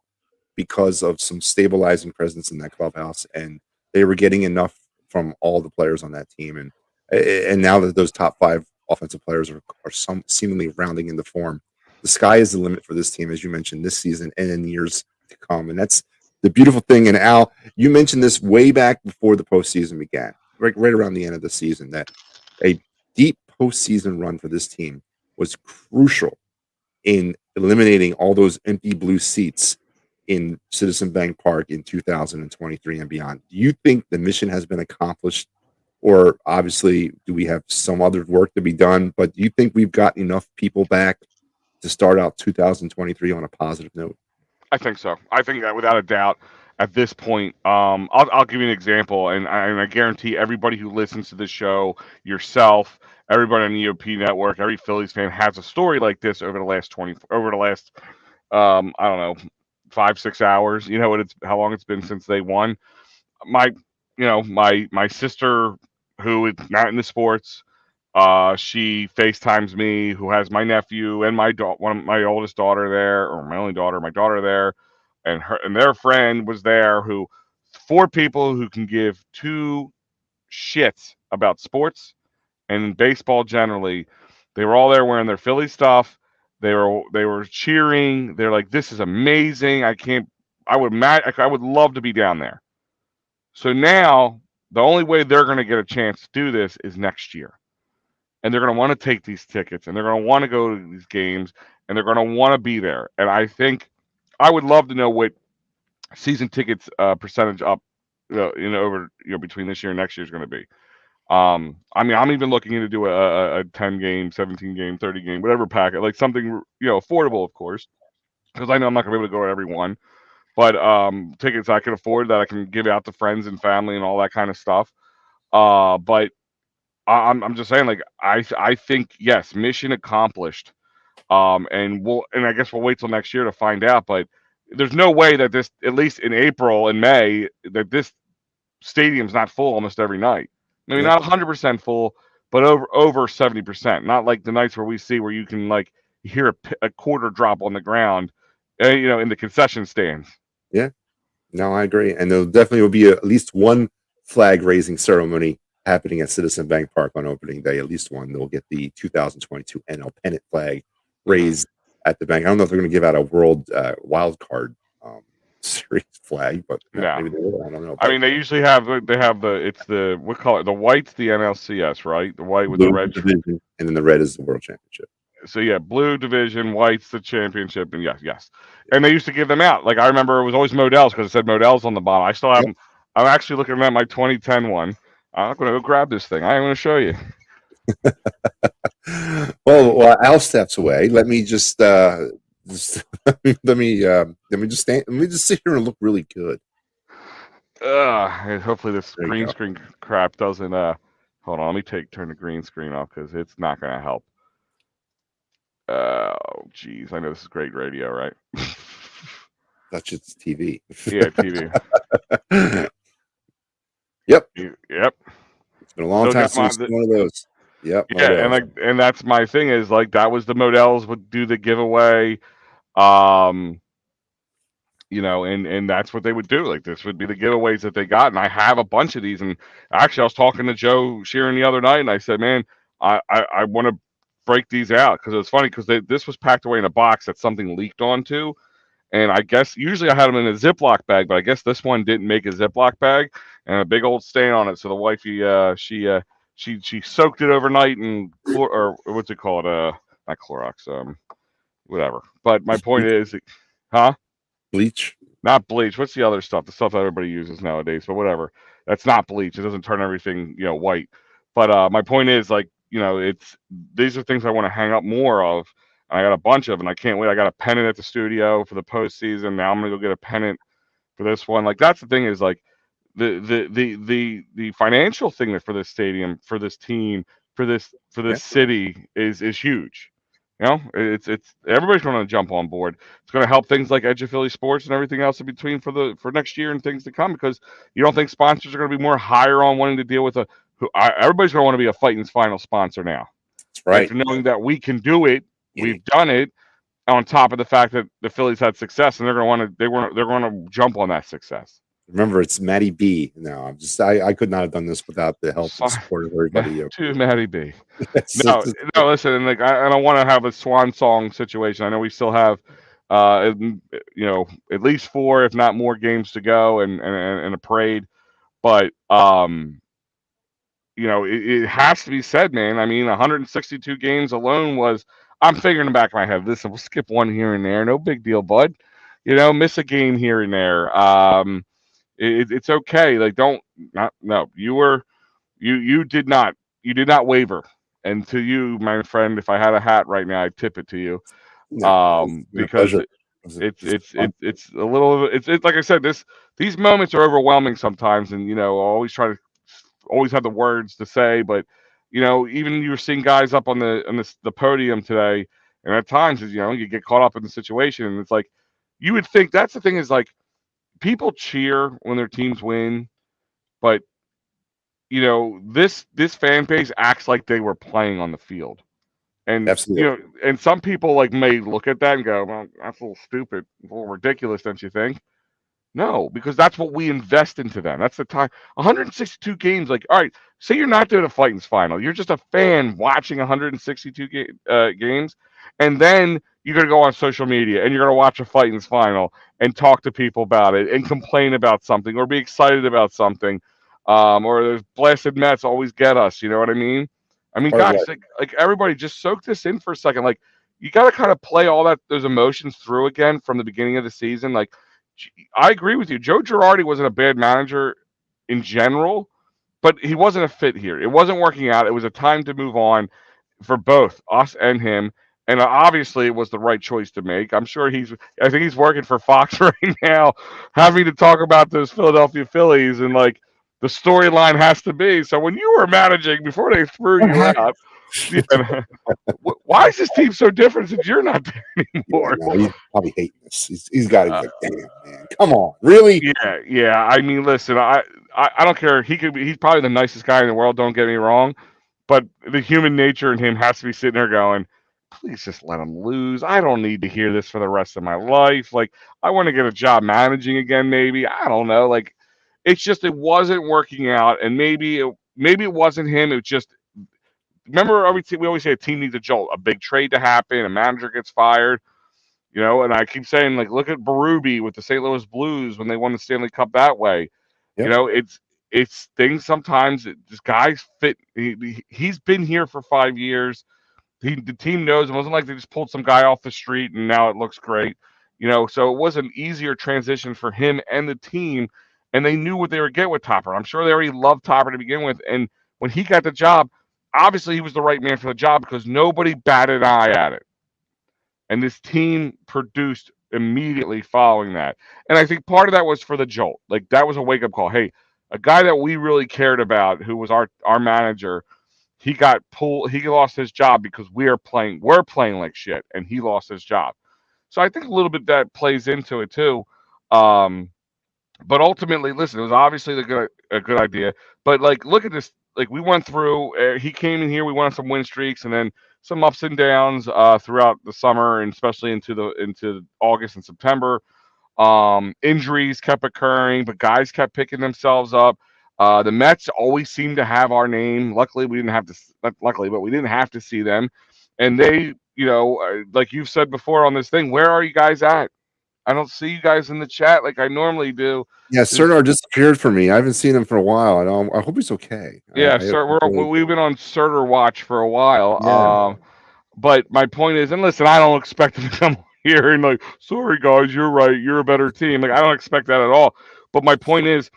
because of some stabilizing presence in that clubhouse, and they were getting enough from all the players on that team. And now that those top five offensive players are seemingly rounding into form, the sky is the limit for this team, as you mentioned, this season and in years to come. And that's the beautiful thing. And Al, you mentioned this way back before the postseason began, right around the end of the season, that a deep postseason run for this team was crucial in eliminating all those empty blue seats in Citizen Bank Park in 2023 and beyond. Do you think the mission has been accomplished, or obviously do we have some other work to be done? But do you think we've got enough people back to start out 2023 on a positive note? I think so. I think that without a doubt, at this point, I'll give you an example, and I guarantee everybody who listens to this show, yourself, everybody on the EOP network, every Phillies fan has a story like this over the last I don't know, 5 6 hours. You know what it's how long it's been since they won. My my sister, who is not in the sports, she FaceTimes me, who has my nephew and one of my oldest daughter there, or my only daughter, my daughter there, and her and their friend was there. Who four people who can give two shits about sports and baseball generally. They were all there wearing their Philly stuff. They were cheering. They're like, "This is amazing! I can't. I would love to be down there." So now the only way they're going to get a chance to do this is next year, and they're going to want to take these tickets, and they're going to want to go to these games, and they're going to want to be there. And I think I would love to know what season tickets percentage up, over between this year and next year is going to be. I mean, I'm even looking into do a 10 game, 17 game, 30 game, whatever packet, like something affordable, of course, because I know I'm not gonna be able to go to every one, but tickets I can afford that I can give out to friends and family and all that kind of stuff. But I'm just saying, like I think yes, mission accomplished. And I guess we'll wait till next year to find out. But there's no way that this, at least in April and May, that this stadium's not full almost every night. Maybe Yeah. not 100% full, but over 70%. Not like the nights where we see where you can like hear a quarter drop on the ground, in the concession stands. Yeah. No, I agree. And there definitely will be at least one flag raising ceremony happening at Citizen Bank Park on opening day. At least one. They'll get the 2022 NL pennant flag Hmm. raised at the bank. I don't know if they're going to give out a world wild card series flag, but No, maybe they will. I don't know. I But mean they usually have it's the we call it the white's the NLCS, right? The white with the blue red. division, and then the red is the world championship. So yeah, blue division, white's the championship, and yes. And they used to give them out. Like I remember it was always Modell's because it said Modell's on the bottom. I still Yep. haven't. I'm actually looking at my 2010 one. I'm gonna go grab this thing. I'm gonna show you. Well, Al steps away. Let me just let me just sit here and look really good. And hopefully this There you green go. screen crap doesn't. Hold on, let me turn the green screen off because it's not gonna help. Oh, geez, I know this is great radio, right? That's just TV. Yeah, TV. Yep. Yep. It's been a long Still time got since we've seen one of those. Yep, yeah, and Modell's. that's my thing is like that was the Models would do the giveaway. Um, and that's what they would do. Like this would be the giveaways that they got, and I have a bunch of these. And actually, I was talking to Joe Sheeran the other night, and I said, "Man, I want to break these out because it was funny because this was packed away in a box that something leaked onto, and I guess usually I had them in a Ziploc bag, but I guess this one didn't make a Ziploc bag and a big old stain on it. So the wifey, she soaked it overnight in or what's it called? Not Clorox, whatever. But my point is, huh? Bleach. Not bleach. What's the other stuff? The stuff that everybody uses nowadays, but whatever. That's not bleach. It doesn't turn everything, white. But my point is, like, it's these are things I want to hang up more of. And I got a bunch of, and I can't wait. I got a pennant at the studio for the postseason. Now I'm gonna go get a pennant for this one. Like that's the thing is like the financial thing for this stadium for this team for Yeah, this city is huge. You know, it's everybody's going to jump on board. It's going to help things like Edge of Philly Sports and everything else in between for next year and things to come, because you don't think sponsors are going to be more higher on wanting to deal with everybody's going to want to be a Phightins final sponsor now. that's Like, right. knowing that we can do it, Yeah. we've done it. On top of the fact that the Phillies had success, and they're going to want to they're going to jump on that success. Remember, it's Matty B. Now, I could not have done this without the help and Fine. support of everybody. To Matty B. It's, No, it's, no. Listen, and like I don't want to have a swan song situation. I know we still have, at least 4, if not more, games to go, and a parade. But it has to be said, man. I mean, 162 games alone was. I'm figuring in the back of my head. Listen, we'll skip one here and there. No big deal, bud. Miss a game here and there. It's okay. Like, don't not no. You did not waver. And to you, my friend, if I had a hat right now, I'd tip it to you. no, it's been a Because pleasure. it's a little it's like I said, these moments are overwhelming sometimes, and always try to always have the words to say, but even you're seeing guys up on the podium today, and at times you get caught up in the situation, and it's like you would think that's the thing is like people cheer when their teams win, but this fan base acts like they were playing on the field. And Absolutely. and some people like may look at that and go, well, that's a little stupid, a little ridiculous, don't you think? No, because that's what we invest into them. That's the time. 162 games. Like, all right, say you're not doing a Phightins final. You're just a fan watching 162 games, and then you're gonna go on social media and you're gonna watch a Phightins final and talk to people about it and complain about something or be excited about something. Or there's blasted Mets always get us. You know what I mean? I mean, Part of gosh, life. like everybody, just soak this in for a second. Like, you got to kind of play all those emotions through again from the beginning of the season. Like, I agree with you. Joe Girardi wasn't a bad manager in general, but he wasn't a fit here. It wasn't working out. It was a time to move on for both us and him. And obviously, it was the right choice to make. I think he's working for Fox right now, having to talk about those Philadelphia Phillies, and like the storyline has to be. So when you were managing before they threw What you happened? out, yeah, why is this team so different since you're not there Yeah, anymore? no, he's probably hating this. He's got to be Uh, like, damn, man, come on, really? yeah. I mean, listen, I don't care. He's probably the nicest guy in the world. Don't get me wrong, but the human nature in him has to be sitting there going, please just let him lose. I don't need to hear this for the rest of my life. Like, I want to get a job managing again, maybe. I don't know. Like, it's just it wasn't working out, and maybe it wasn't him. It was just remember every team we always say a team needs a jolt, a big trade to happen, a manager gets fired. And I keep saying, like, look at Berube with the St. Louis Blues when they won the Stanley Cup that way. Yep. It's things sometimes. This guy's fit. He's been here for 5 years. The team knows. It wasn't like they just pulled some guy off the street and now it looks great. So it was an easier transition for him and the team, and they knew what they were getting with Topper. I'm sure they already loved Topper to begin with, and when he got the job, obviously he was the right man for the job because nobody batted an eye at it. And this team produced immediately following that. And I think part of that was for the jolt. Like, that was a wake up call. Hey, a guy that we really cared about, who was our manager, he got pulled. He lost his job because we're playing like shit, and he lost his job. So I think a little bit that plays into it too. Um, but ultimately, listen, it was obviously a good idea. But like, look at this. Like, we went through. He came in here. We went on some win streaks, and then some ups and downs throughout the summer, and especially into August and September. Injuries kept occurring, but guys kept picking themselves up. The Mets always seemed to have our name. Luckily, we didn't have to. Not luckily, but we didn't have to see them. And they, like you've said before on this thing, where are you guys at? I don't see you guys in the chat like I normally do. Yeah, Is Cernar disappeared from me. I haven't seen him for a while. I hope he's okay. Yeah, I sir. really, We've been on Surter watch for a while. yeah, But my point is, and listen, I don't expect them to come here and like, sorry guys, you're right, you're a better team. Like, I don't expect that at all. But my point is,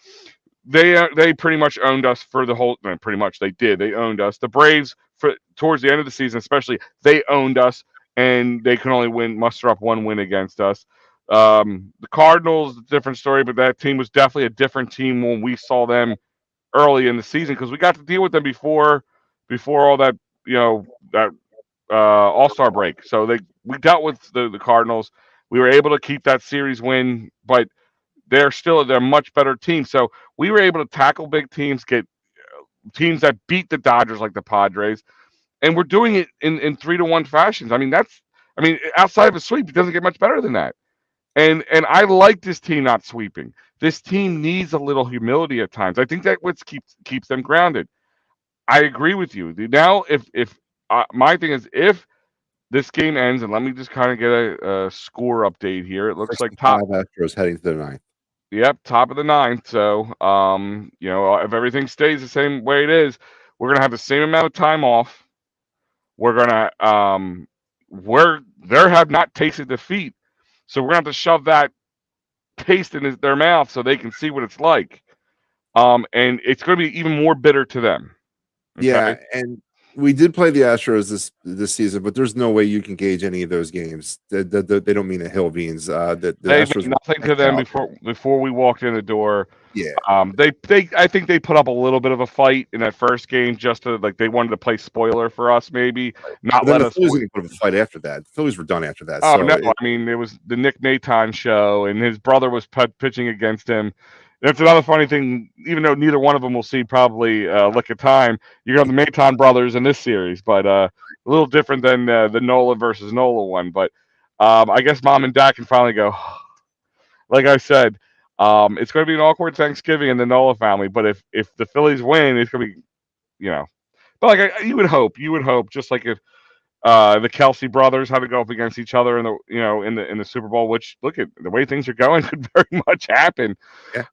they pretty much owned us for the whole. No, pretty much they did. They owned us. The Braves for towards the end of the season, especially, they owned us, and they could only muster up one win against us. The Cardinals, different story, but that team was definitely a different team when we saw them early in the season because we got to deal with them before before all that, that All-Star break. So we dealt with the Cardinals. We were able to keep that series win, but they're a much better team. So we were able to tackle big teams, get teams that beat the Dodgers like the Padres, and we're doing it in 3-1 fashions. Outside of a sweep, it doesn't get much better than that. And I like this team not sweeping. This team needs a little humility at times. I think that what keeps them grounded. I agree with you. Now, if my thing is, if this game ends, and let me just kind of get a score update here. It looks like 65 Astros heading to the ninth. yep, top of the ninth. So, if everything stays the same way it is, we're gonna have the same amount of time off. We're gonna they have not tasted defeat, so we're gonna have to shove that taste in their mouth so they can see what it's like. And it's gonna be even more bitter to them. Yeah, Okay. and we did play the Astros this season, but there's no way you can gauge any of those games. They don't mean a hill beans. The They Astros meant were nothing to decked them out. before we walked in the door. Yeah, They I think they put up a little bit of a fight in that first game, just to like they wanted to play spoiler for us, maybe not but then let the us. Phillies didn't put up a fight after that. The Phillies were done after that. Oh So no! I mean, it was the Nick Maton show, and his brother was pitching against him. That's another funny thing. Even though neither one of them will see probably look at time, you got the Maton brothers in this series, but a little different than the Nola versus Nola one. But I guess mom and dad can finally go. Like I said, it's going to be an awkward Thanksgiving in the Nola family. But if the Phillies win, it's going to be you know. But like you would hope, just like if the Kelsey brothers had to go up against each other in the Super Bowl, which look at the way things are going could very much happen. yeah,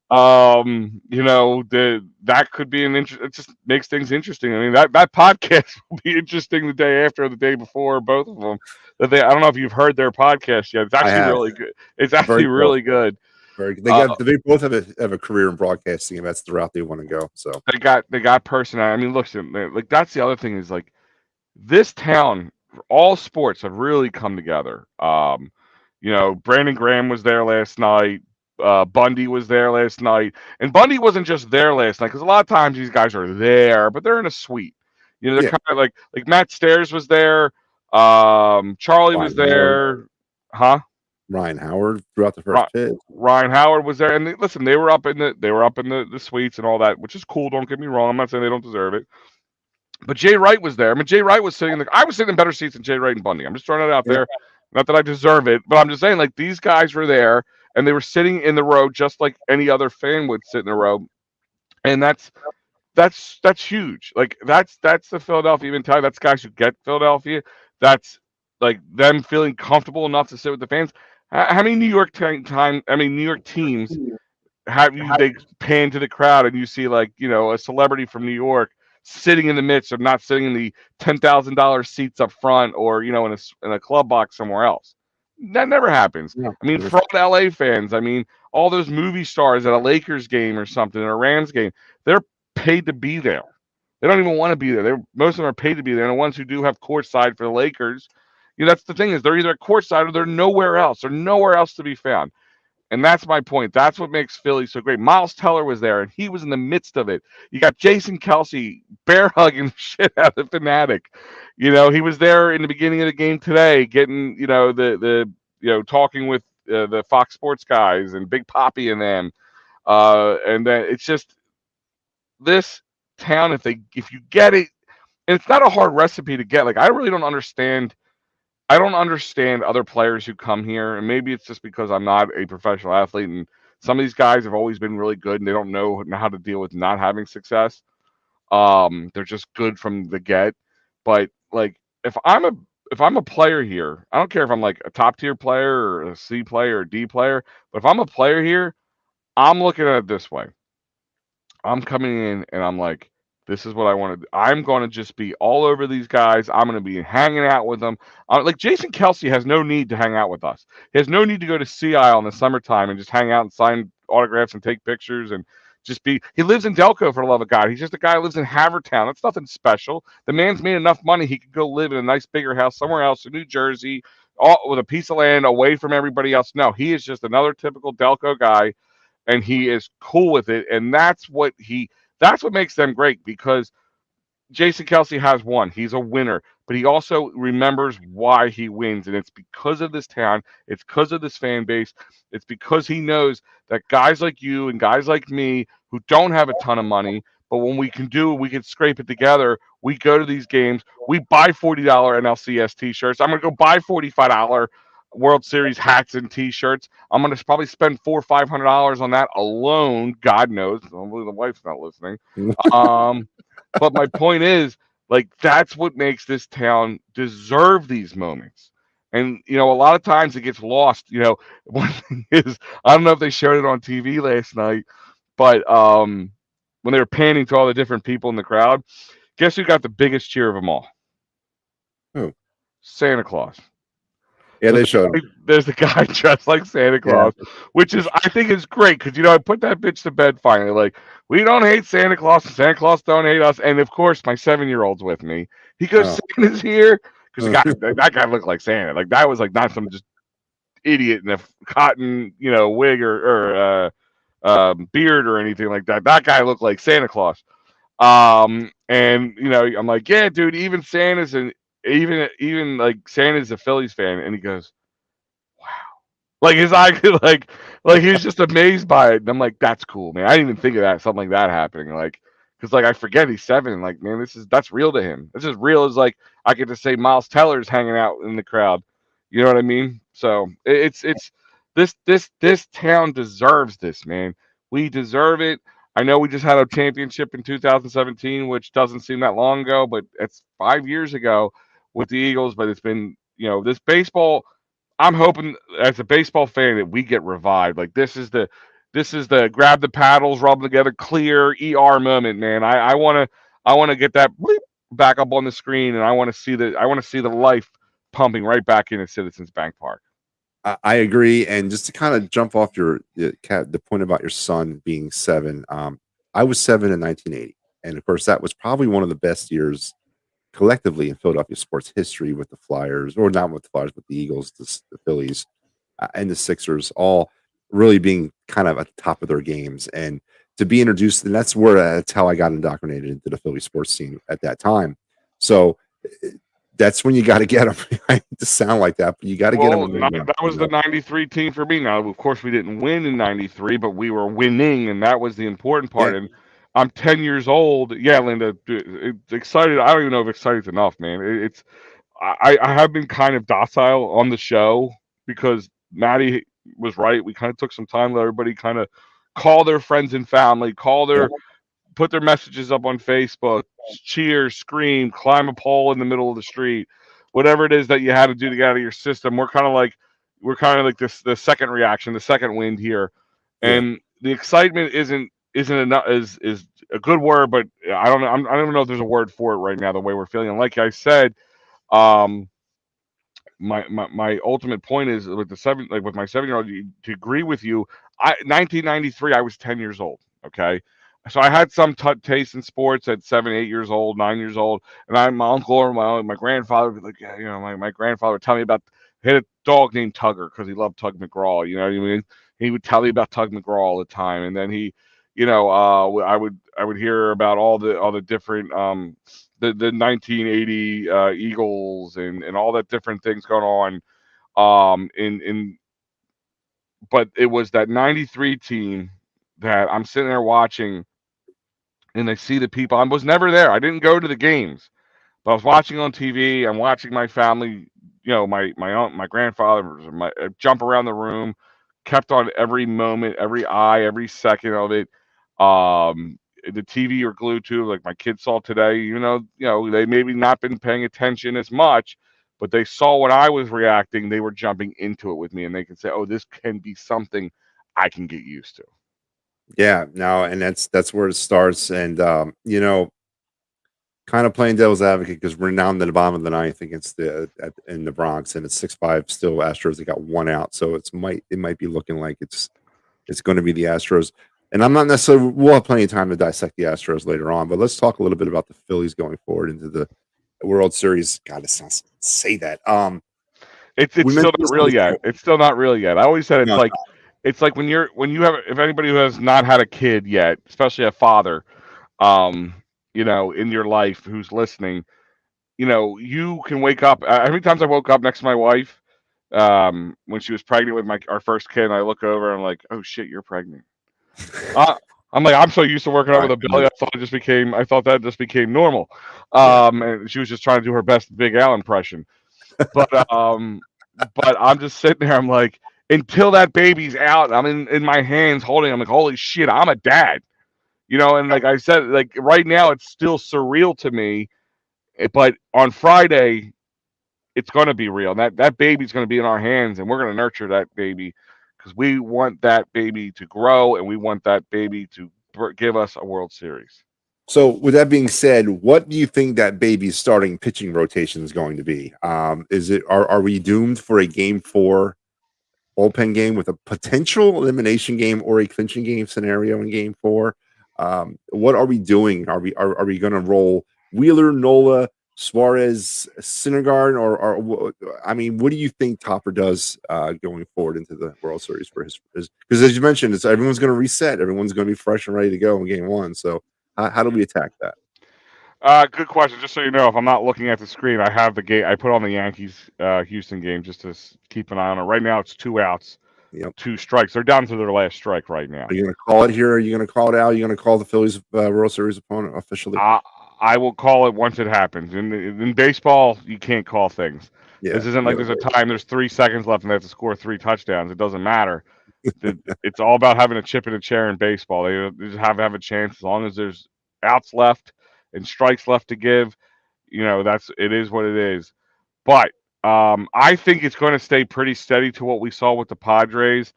That could be an interest. It just makes things interesting. I mean, that podcast will be interesting the day after or the day before, both of them. I don't know if you've heard their podcast yet. It's I actually have. really good. It's actually Very cool. really good. Very. Uh, They both have a career in broadcasting, and that's the route they want to go. So they got personality. I mean, look, like that's the other thing is like this town, all sports have really come together. Brandon Graham was there last night. Bundy was there last night, and Bundy wasn't just there last night because a lot of times these guys are there, but they're in a suite. They're yeah, kind of like Matt Stairs was there. Charlie was Ryan Howard, there, huh? Ryan Howard throughout the Ry- first pitch. Ryan Howard was there, and listen, they were up in the suites and all that, which is cool. Don't get me wrong. I'm not saying they don't deserve it. But Jay Wright was there. I mean, Jay Wright was sitting I was sitting in better seats than Jay Wright and Bundy. I'm just throwing it out Yeah, there. Not that I deserve it, but I'm just saying, like, these guys were there and they were sitting in the row just like any other fan would sit in a row. And that's huge. Like that's the Philadelphia mentality. That's guys who get Philadelphia. That's like them feeling comfortable enough to sit with the fans. How many New York teams have you they pan to the crowd and you see like a celebrity from New York sitting in the midst of not sitting in the $10,000 seats up front or in a club box somewhere else. That never happens. no, I mean, for all the LA fans, I mean, all those movie stars at a Lakers game or something, or a Rams game, they're paid to be there. They don't even want to be there. Most of them are paid to be there. And the ones who do have courtside for the Lakers, that's the thing is they're either courtside or they're nowhere else. They're nowhere else to be found. And that's my point. That's what makes Philly so great. Miles Teller was there, and he was in the midst of it. You got Jason Kelsey bear hugging the shit out of the Fanatic. He was there in the beginning of the game today, getting talking with the Fox Sports guys and Big Poppy and them. And then it's just this town. If you get it, and it's not a hard recipe to get. Like I really don't understand. I don't understand other players who come here, and maybe it's just because I'm not a professional athlete, and some of these guys have always been really good, and they don't know how to deal with not having success. They're just good from the get. But like, if I'm a player here, I don't care if I'm like a top tier player or a C player or D player, but if I'm a player here, I'm looking at it this way. I'm coming in and I'm like, this is what I want to do. I'm going to just be all over these guys. I'm going to be hanging out with them. Like Jason Kelsey has no need to hang out with us. He has no need to go to Sea Isle in the summertime and just hang out and sign autographs and take pictures and just be. He lives in Delco for the love of God. He's just a guy who lives in Havertown. That's nothing special. The man's made enough money. He could go live in a nice bigger house somewhere else in New Jersey, all with a piece of land away from everybody else. No, he is just another typical Delco guy and he is cool with it, and that's what makes them great because Jason Kelsey has won. He's a winner, but he also remembers why he wins, and it's because of this town. It's because of this fan base. It's because he knows that guys like you and guys like me who don't have a ton of money, but when we can scrape it together. We go to these games. We buy $40 NLCS T-shirts. I'm gonna go buy $45 World Series hats and T-shirts. I'm gonna probably spend $400 or $500 on that alone. God knows. Hopefully the wife's not listening. Um, but my point is, like, that's what makes this town deserve these moments. And a lot of times it gets lost. One thing is, I don't know if they showed it on TV last night, but when they were panning to all the different people in the crowd, guess who got the biggest cheer of them all? Who? Santa Claus. Yeah, they showed him. There's the guy dressed like Santa Yeah. Claus, which is I think is great because I put that bitch to bed finally. Like, we don't hate Santa Claus, and Santa Claus don't hate us, and of course my 7-year-old's with me. He goes, Oh. Santa's here because that guy looked like Santa. Like, that was like not some just idiot in a cotton wig or beard or anything like that. That guy looked like Santa Claus. And I'm like, yeah, dude, even Santa's and even like Santa's a Phillies fan, and he goes, wow. Like, his eye, like he was just amazed by it. And I'm like, that's cool, man. I didn't even think of that, something like that happening. Like, because like I forget he's 7. Like, man, that's real to him. It's as real as like I get to say Miles Teller's hanging out in the crowd. You know what I mean? So it's this town deserves this, man. We deserve it. I know we just had a championship in 2017, which doesn't seem that long ago, but it's 5 years ago with the Eagles. But it's been this baseball. I'm hoping as a baseball fan that we get revived. Like, this is the grab the paddles, rub them together, clear moment, man. I wanna get that bleep back up on the screen, and I wanna see the life pumping right back into Citizens Bank Park. I agree. And just to kind of jump off the point about your son being 7, I was 7 in 1980, and of course that was probably one of the best years collectively in Philadelphia sports history with the Flyers, or not with the Flyers, but the Eagles, the Phillies, and the Sixers, all really being kind of at the top of their games. And to be introduced, and that's how I got indoctrinated into the Philly sports scene at that time. So that's when you got to get them. I hate to sound like that, but you got to get Well, them. that was the '93 team for me. Now, of course, we didn't win in '93, but we were winning, and that was the important Yeah, part. And I'm 10 years old. Yeah, Linda, excited. I don't even know if excited's enough, man. It's I have been kind of docile on the show because Maddie was right. We kind of took some time to let everybody kind of call their friends and family, yeah, put their messages up on Facebook, cheer, scream, climb a pole in the middle of the street, whatever it is that you had to do to get out of your system. We're kind of like this the second reaction, the second wind here, yeah. and the excitement isn't enough is a good word, but I don't know. I don't even know if there's a word for it right now. The way we're feeling, and like I said, um, my ultimate point is with with my 7-year-old to agree with you. 1993, I was 10 years old. Okay, so I had some taste in sports at 7, 8 years old, 9 years old, and my uncle or my grandfather would be like, yeah, my grandfather would tell me about he had a dog named Tugger because he loved Tug McGraw. You know what I mean? He would tell me about Tug McGraw all the time, and then I would hear about all the different the 1980 Eagles and all that different things going on. In But it was that '93 team that I'm sitting there watching, and I see the people. I was never there. I didn't go to the games, but I was watching on TV. I'm watching my family. My aunt, my grandfather, jump around the room, kept on every moment, every eye, every second of it. The TV you're glued to, like my kids saw today. They maybe not been paying attention as much, but they saw when I was reacting. They were jumping into it with me, and they can say, "Oh, this can be something I can get used to." Yeah, no, and that's where it starts. And kind of playing devil's advocate because we're now in the bottom of the ninth against in the Bronx, and it's 6-5 still Astros. They got one out, so it might be looking like it's going to be the Astros. And I'm not necessarily. We'll have plenty of time to dissect the Astros later on, but let's talk a little bit about the Phillies going forward into the World Series. God, it sounds say that. It's We still mentioned not this on real the yet. show. It's still not real yet. I always said No, it's it's like when you have if anybody who has not had a kid yet, especially a father, um, in your life who's listening, you can wake up. How many times I woke up next to my wife when she was pregnant with our first kid, and I look over and I'm like, oh shit, you're pregnant. Uh, I'm like, I'm so used to working out Right. with a belly. I thought that just became normal. Yeah. And she was just trying to do her best Big Al impression. But I'm just sitting there. I'm like, until that baby's out, I'm in my hands holding. I'm like, holy shit, I'm a dad. And like I said, like right now, it's still surreal to me. But on Friday, it's going to be real. And that baby's going to be in our hands, and we're going to nurture that baby because we want that baby to grow, and we want that baby to give us a World Series. So, with that being said, what do you think that baby's starting pitching rotation is going to be? Are we doomed for a game 4 bullpen game with a potential elimination game or a clinching game scenario in game 4? What are we doing? Are we going to roll Wheeler, Nola, Suarez, Syndergaard, or I mean, what do you think Topper does going forward into the World Series for his? Because as you mentioned, everyone's going to reset. Everyone's going to be fresh and ready to go in game 1. So how do we attack that? Good question. Just so you know, if I'm not looking at the screen, I have the game. I put on the Yankees Houston game just to keep an eye on it. Right now, it's 2 outs, Yep. 2 strikes. They're down to their last strike right now. Are you going to call it here? Are you going to call it out? Are you going to call the Phillies World Series opponent officially? I will call it once it happens. In baseball, you can't call things. Yeah. This isn't like there's a time. There's 3 seconds left, and they have to score 3 touchdowns. It doesn't matter. It's all about having a chip in a chair in baseball. They just have a chance as long as there's outs left and strikes left to give. It is what it is. But I think it's going to stay pretty steady to what we saw with the Padres.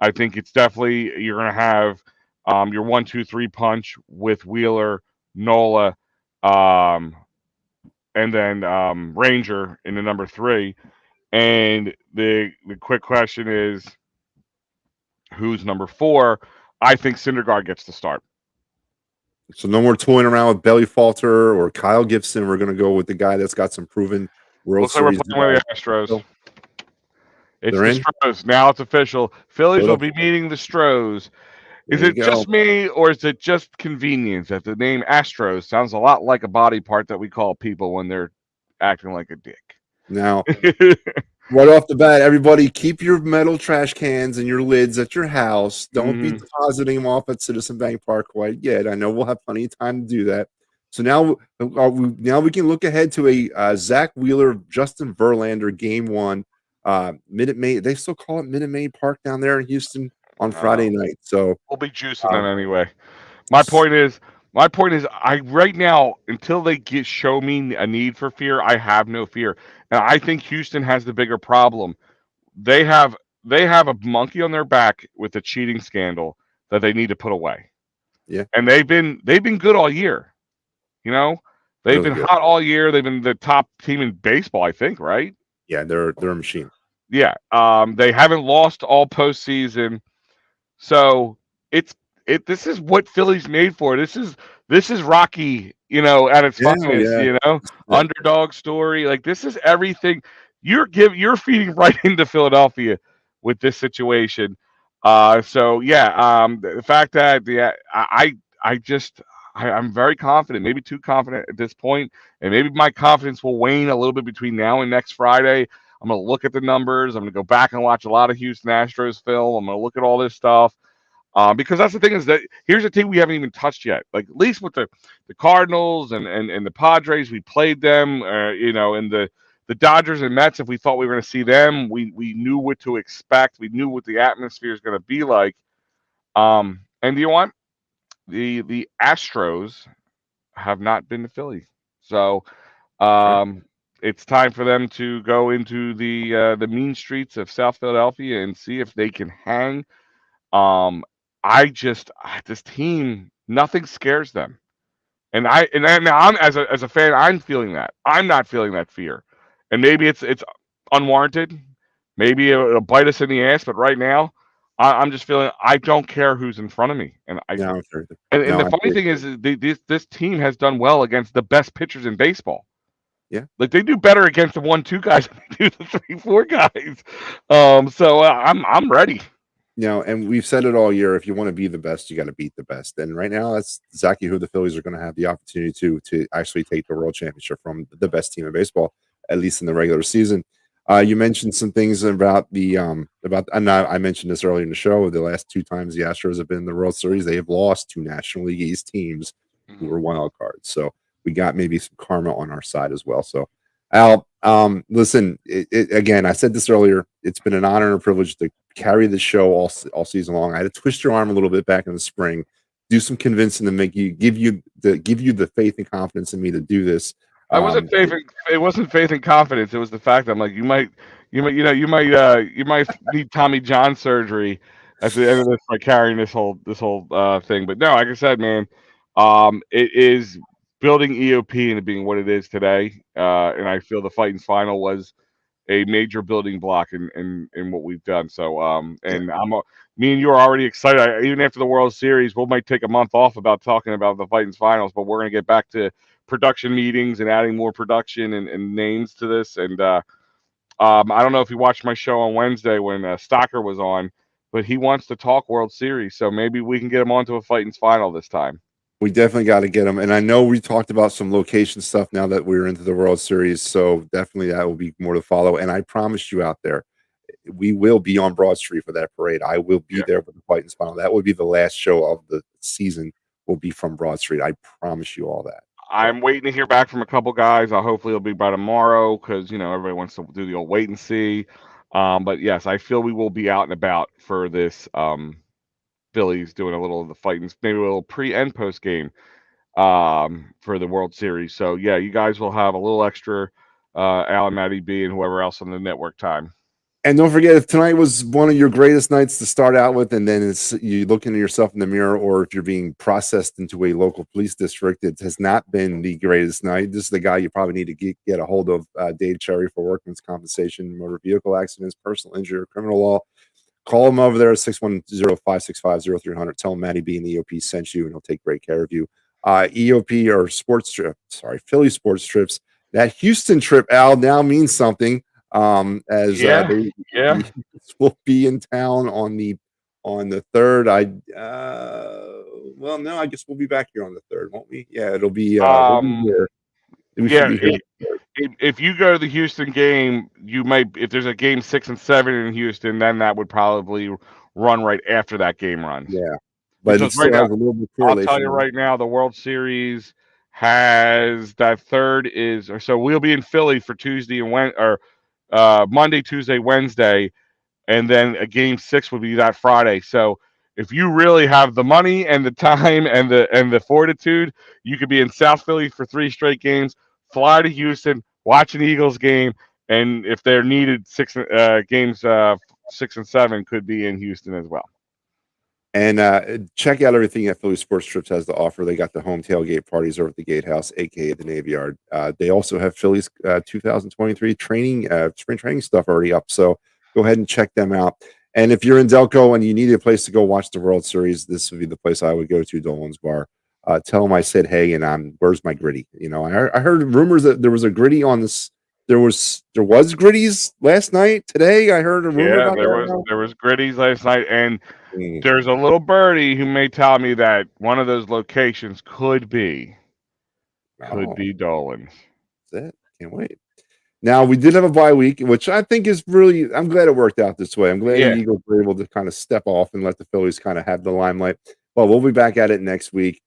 I think it's definitely you're going to have your 1-2-3 punch with Wheeler, Nola, and then Ranger in the number 3. And the quick question is, who's number 4? I think Syndergaard gets the start. So no more toying around with Belly Falter or Kyle Gibson. We're going to go with the guy that's got some proven World Looks like Series. we're playing with the Astros. It's They're the in? Stros. Now it's official. Phillies will be meeting the Stros. Is There you it go. just me, or is it just convenience that the name Astros sounds a lot like a body part that we call people when they're acting like a dick? Now, right off the bat, everybody keep your metal trash cans and your lids at your house. Don't be depositing them off at Citizen Bank Park quite yet. I know we'll have plenty of time to do that. So now we can look ahead to a Zach Wheeler, Justin Verlander game 1. Minute Maid. They still call it Minute Maid Park down there in Houston on Friday night. So we'll be juicing them anyway. My point is, I right now until they show me a need for fear, I have no fear, and I think Houston has the bigger problem. They have a monkey on their back with the cheating scandal that they need to put away. Yeah, and they've been good all year. They've been hot all year. They've been the top team in baseball, I think, right? Yeah, they're a machine. Yeah, they haven't lost all postseason, so this is what Philly's made for. This is Rocky, at its finest. Underdog story. Like this is everything. You're feeding right into Philadelphia with this situation. The fact that I'm very confident, maybe too confident at this point, and maybe my confidence will wane a little bit between now and next Friday. I'm going to look at the numbers. I'm going to go back and watch a lot of Houston Astros film. I'm going to look at all this stuff. Because that's the thing is that here's a team we haven't even touched yet. Like at least with the Cardinals and the Padres, we played them. And the Dodgers and Mets, if we thought we were going to see them, we knew what to expect. We knew what the atmosphere is going to be like. And you know what? The Astros have not been to Philly, so it's time for them to go into the mean streets of South Philadelphia and see if they can hang. This team, nothing scares them, and I'm as a fan, I'm feeling that. I'm not feeling that fear, and maybe it's unwarranted. Maybe it'll bite us in the ass, but right now, I'm just feeling I don't care who's in front of me, and the funny thing is this team has done well against the best pitchers in baseball. Yeah, like they do better against the 1-2 guys than they do the 3-4 guys. So I'm ready. And we've said it all year. If you want to be the best, you got to beat the best. And right now, that's exactly who the Phillies are going to have the opportunity to actually take the World Championship from the best team in baseball, at least in the regular season. You mentioned some things about and I mentioned this earlier in the show. The last two times the Astros have been in the World Series, they have lost to National League East teams who were wild cards. So we got maybe some karma on our side as well. So Al, listen, again, I said this earlier. It's been an honor and a privilege to carry the show all season long. I had to twist your arm a little bit back in the spring, do some convincing to give you the faith and confidence in me to do this. I wasn't faith. It wasn't faith and confidence. It was the fact that I'm like, you might need Tommy John surgery at the end of this by carrying this whole thing. But no, like I said, man, it is building EOP into being what it is today, and I feel the Phightins final was a major building block in what we've done. So, Yeah. and me and you are already excited. Even after the World Series, we might take a month off about talking about the Phightins finals, but we're going to get back to production meetings and adding more production and names to this. And I don't know if you watched my show on Wednesday when Stocker was on, but he wants to talk World Series. So maybe we can get him onto a Phightins final this time. We definitely got to get them. And I know we talked about some location stuff now that we're into the World Series. So definitely that will be more to follow. And I promise you out there, we will be on Broad Street for that parade. I will be there for the Phightins final. That will be the last show of the season. Will be from Broad Street. I promise you all that. I'm waiting to hear back from a couple guys. Hopefully it'll be by tomorrow because everybody wants to do the old wait and see. But yes, I feel we will be out and about for this Phillies doing a little of the Phightins, maybe a little pre and post game for the World Series. So yeah, you guys will have a little extra Alan, Matty B, and whoever else on the network time. And don't forget, if tonight was one of your greatest nights to start out with, and then it's you looking at yourself in the mirror, or if you're being processed into a local police district, it has not been the greatest night. This is the guy you probably need to get a hold of, Dave Cherry, for workman's compensation, motor vehicle accidents, personal injury, or criminal law. Call him over there at 610-565-0300. Tell him Matty B and EOP sent you, and he'll take great care of you. EOP or Philly sports trips. That Houston trip, Al, now means something. They will be in town on the 3rd. No, I guess we'll be back here on the 3rd, won't we? Yeah, it'll be we'll be here. We should be here. If you go to the Houston game, you might. If there's a game 6 and 7 in Houston, then that would probably run right after that game runs. Yeah, but it still has a little bit correlation. I'll tell you right now, the World Series has that 3rd is, or so we'll be in Philly for Tuesday and Monday, Tuesday, Wednesday, and then a game 6 would be that Friday. So if you really have the money and the time and the fortitude, you could be in South Philly for 3 straight games, fly to Houston, watch an Eagles game, and if they're needed, games 6 and 7 could be in Houston as well. And check out everything that Philly Sports Trips has to offer. They got the home tailgate parties over at the Gatehouse, aka the Navy Yard. They also have Phillies 2023 spring training stuff already up. So go ahead and check them out. And if you're in Delco and you need a place to go watch the World Series, this would be the place I would go to, Dolan's Bar. Tell them I said hey, and where's my gritty? I heard rumors that there was a gritty on this. There was gritties last night. Today I heard a rumor about there was gritties last night, and there's a little birdie who may tell me that one of those locations could be Dolan's. That's it. Can't wait. Now, we did have a bye week, which I think is really, I'm glad it worked out this way. I'm glad the Eagles were able to kind of step off and let the Phillies kind of have the limelight. But we'll be back at it next week.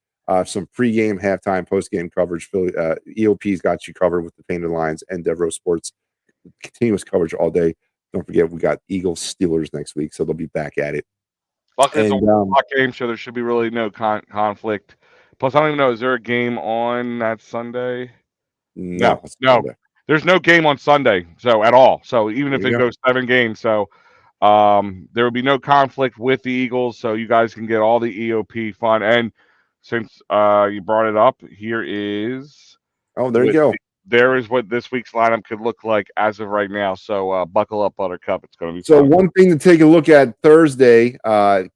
Some pregame, halftime, postgame coverage. EOP's got you covered with the Painted Lines and Devereaux Sports. Continuous coverage all day. Don't forget, we got Eagles Steelers next week, so they'll be back at it. Luckily, it's a 1 o'clock game, so there should be really no conflict. Plus, I don't even know, is there a game on that Sunday? No. There's no game on Sunday, so at all. So even if it goes 7 games, so there will be no conflict with the Eagles, so you guys can get all the EOP fun. And since you brought it up, here is there you go. There is what this week's lineup could look like as of right now. So buckle up, Buttercup. It's going to be so fun. One thing to take a look at Thursday,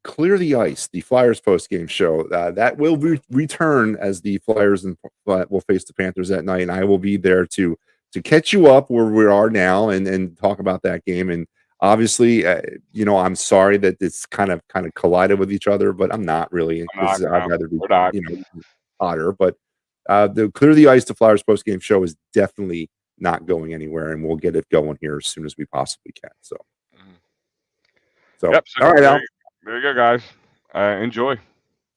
Clear the Ice, the Flyers post-game show. That will return as the Flyers will face the Panthers that night, and I will be there to catch you up where we are now and talk about that game. And Obviously, I'm sorry that it's kind of collided with each other, but I'm not really I'm not, because I'd no, rather be, we're not. hotter. But the Clear the Ice to Flowers post game show is definitely not going anywhere, and we'll get it going here as soon as we possibly can. So, Yep. So all right, Al. there you go, guys. Enjoy.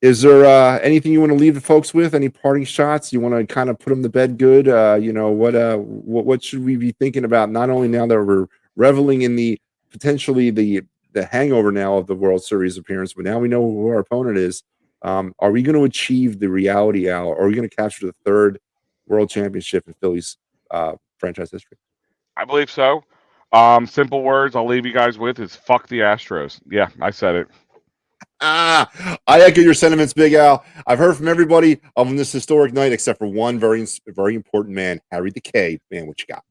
Is there anything you want to leave the folks with? Any parting shots? You want to kind of put them to bed good? What should we be thinking about? Not only now that we're reveling in the potentially the hangover now of the World Series appearance, but now we know who our opponent is. Are we going to achieve the reality, Al? Are we going to capture the third World Championship in Phillies franchise history? I believe so. Simple words I'll leave you guys with is fuck the Astros. Yeah, I said it. I echo your sentiments, Big Al. I've heard from everybody on this historic night except for one very important man, Harry the K. Man, what you got?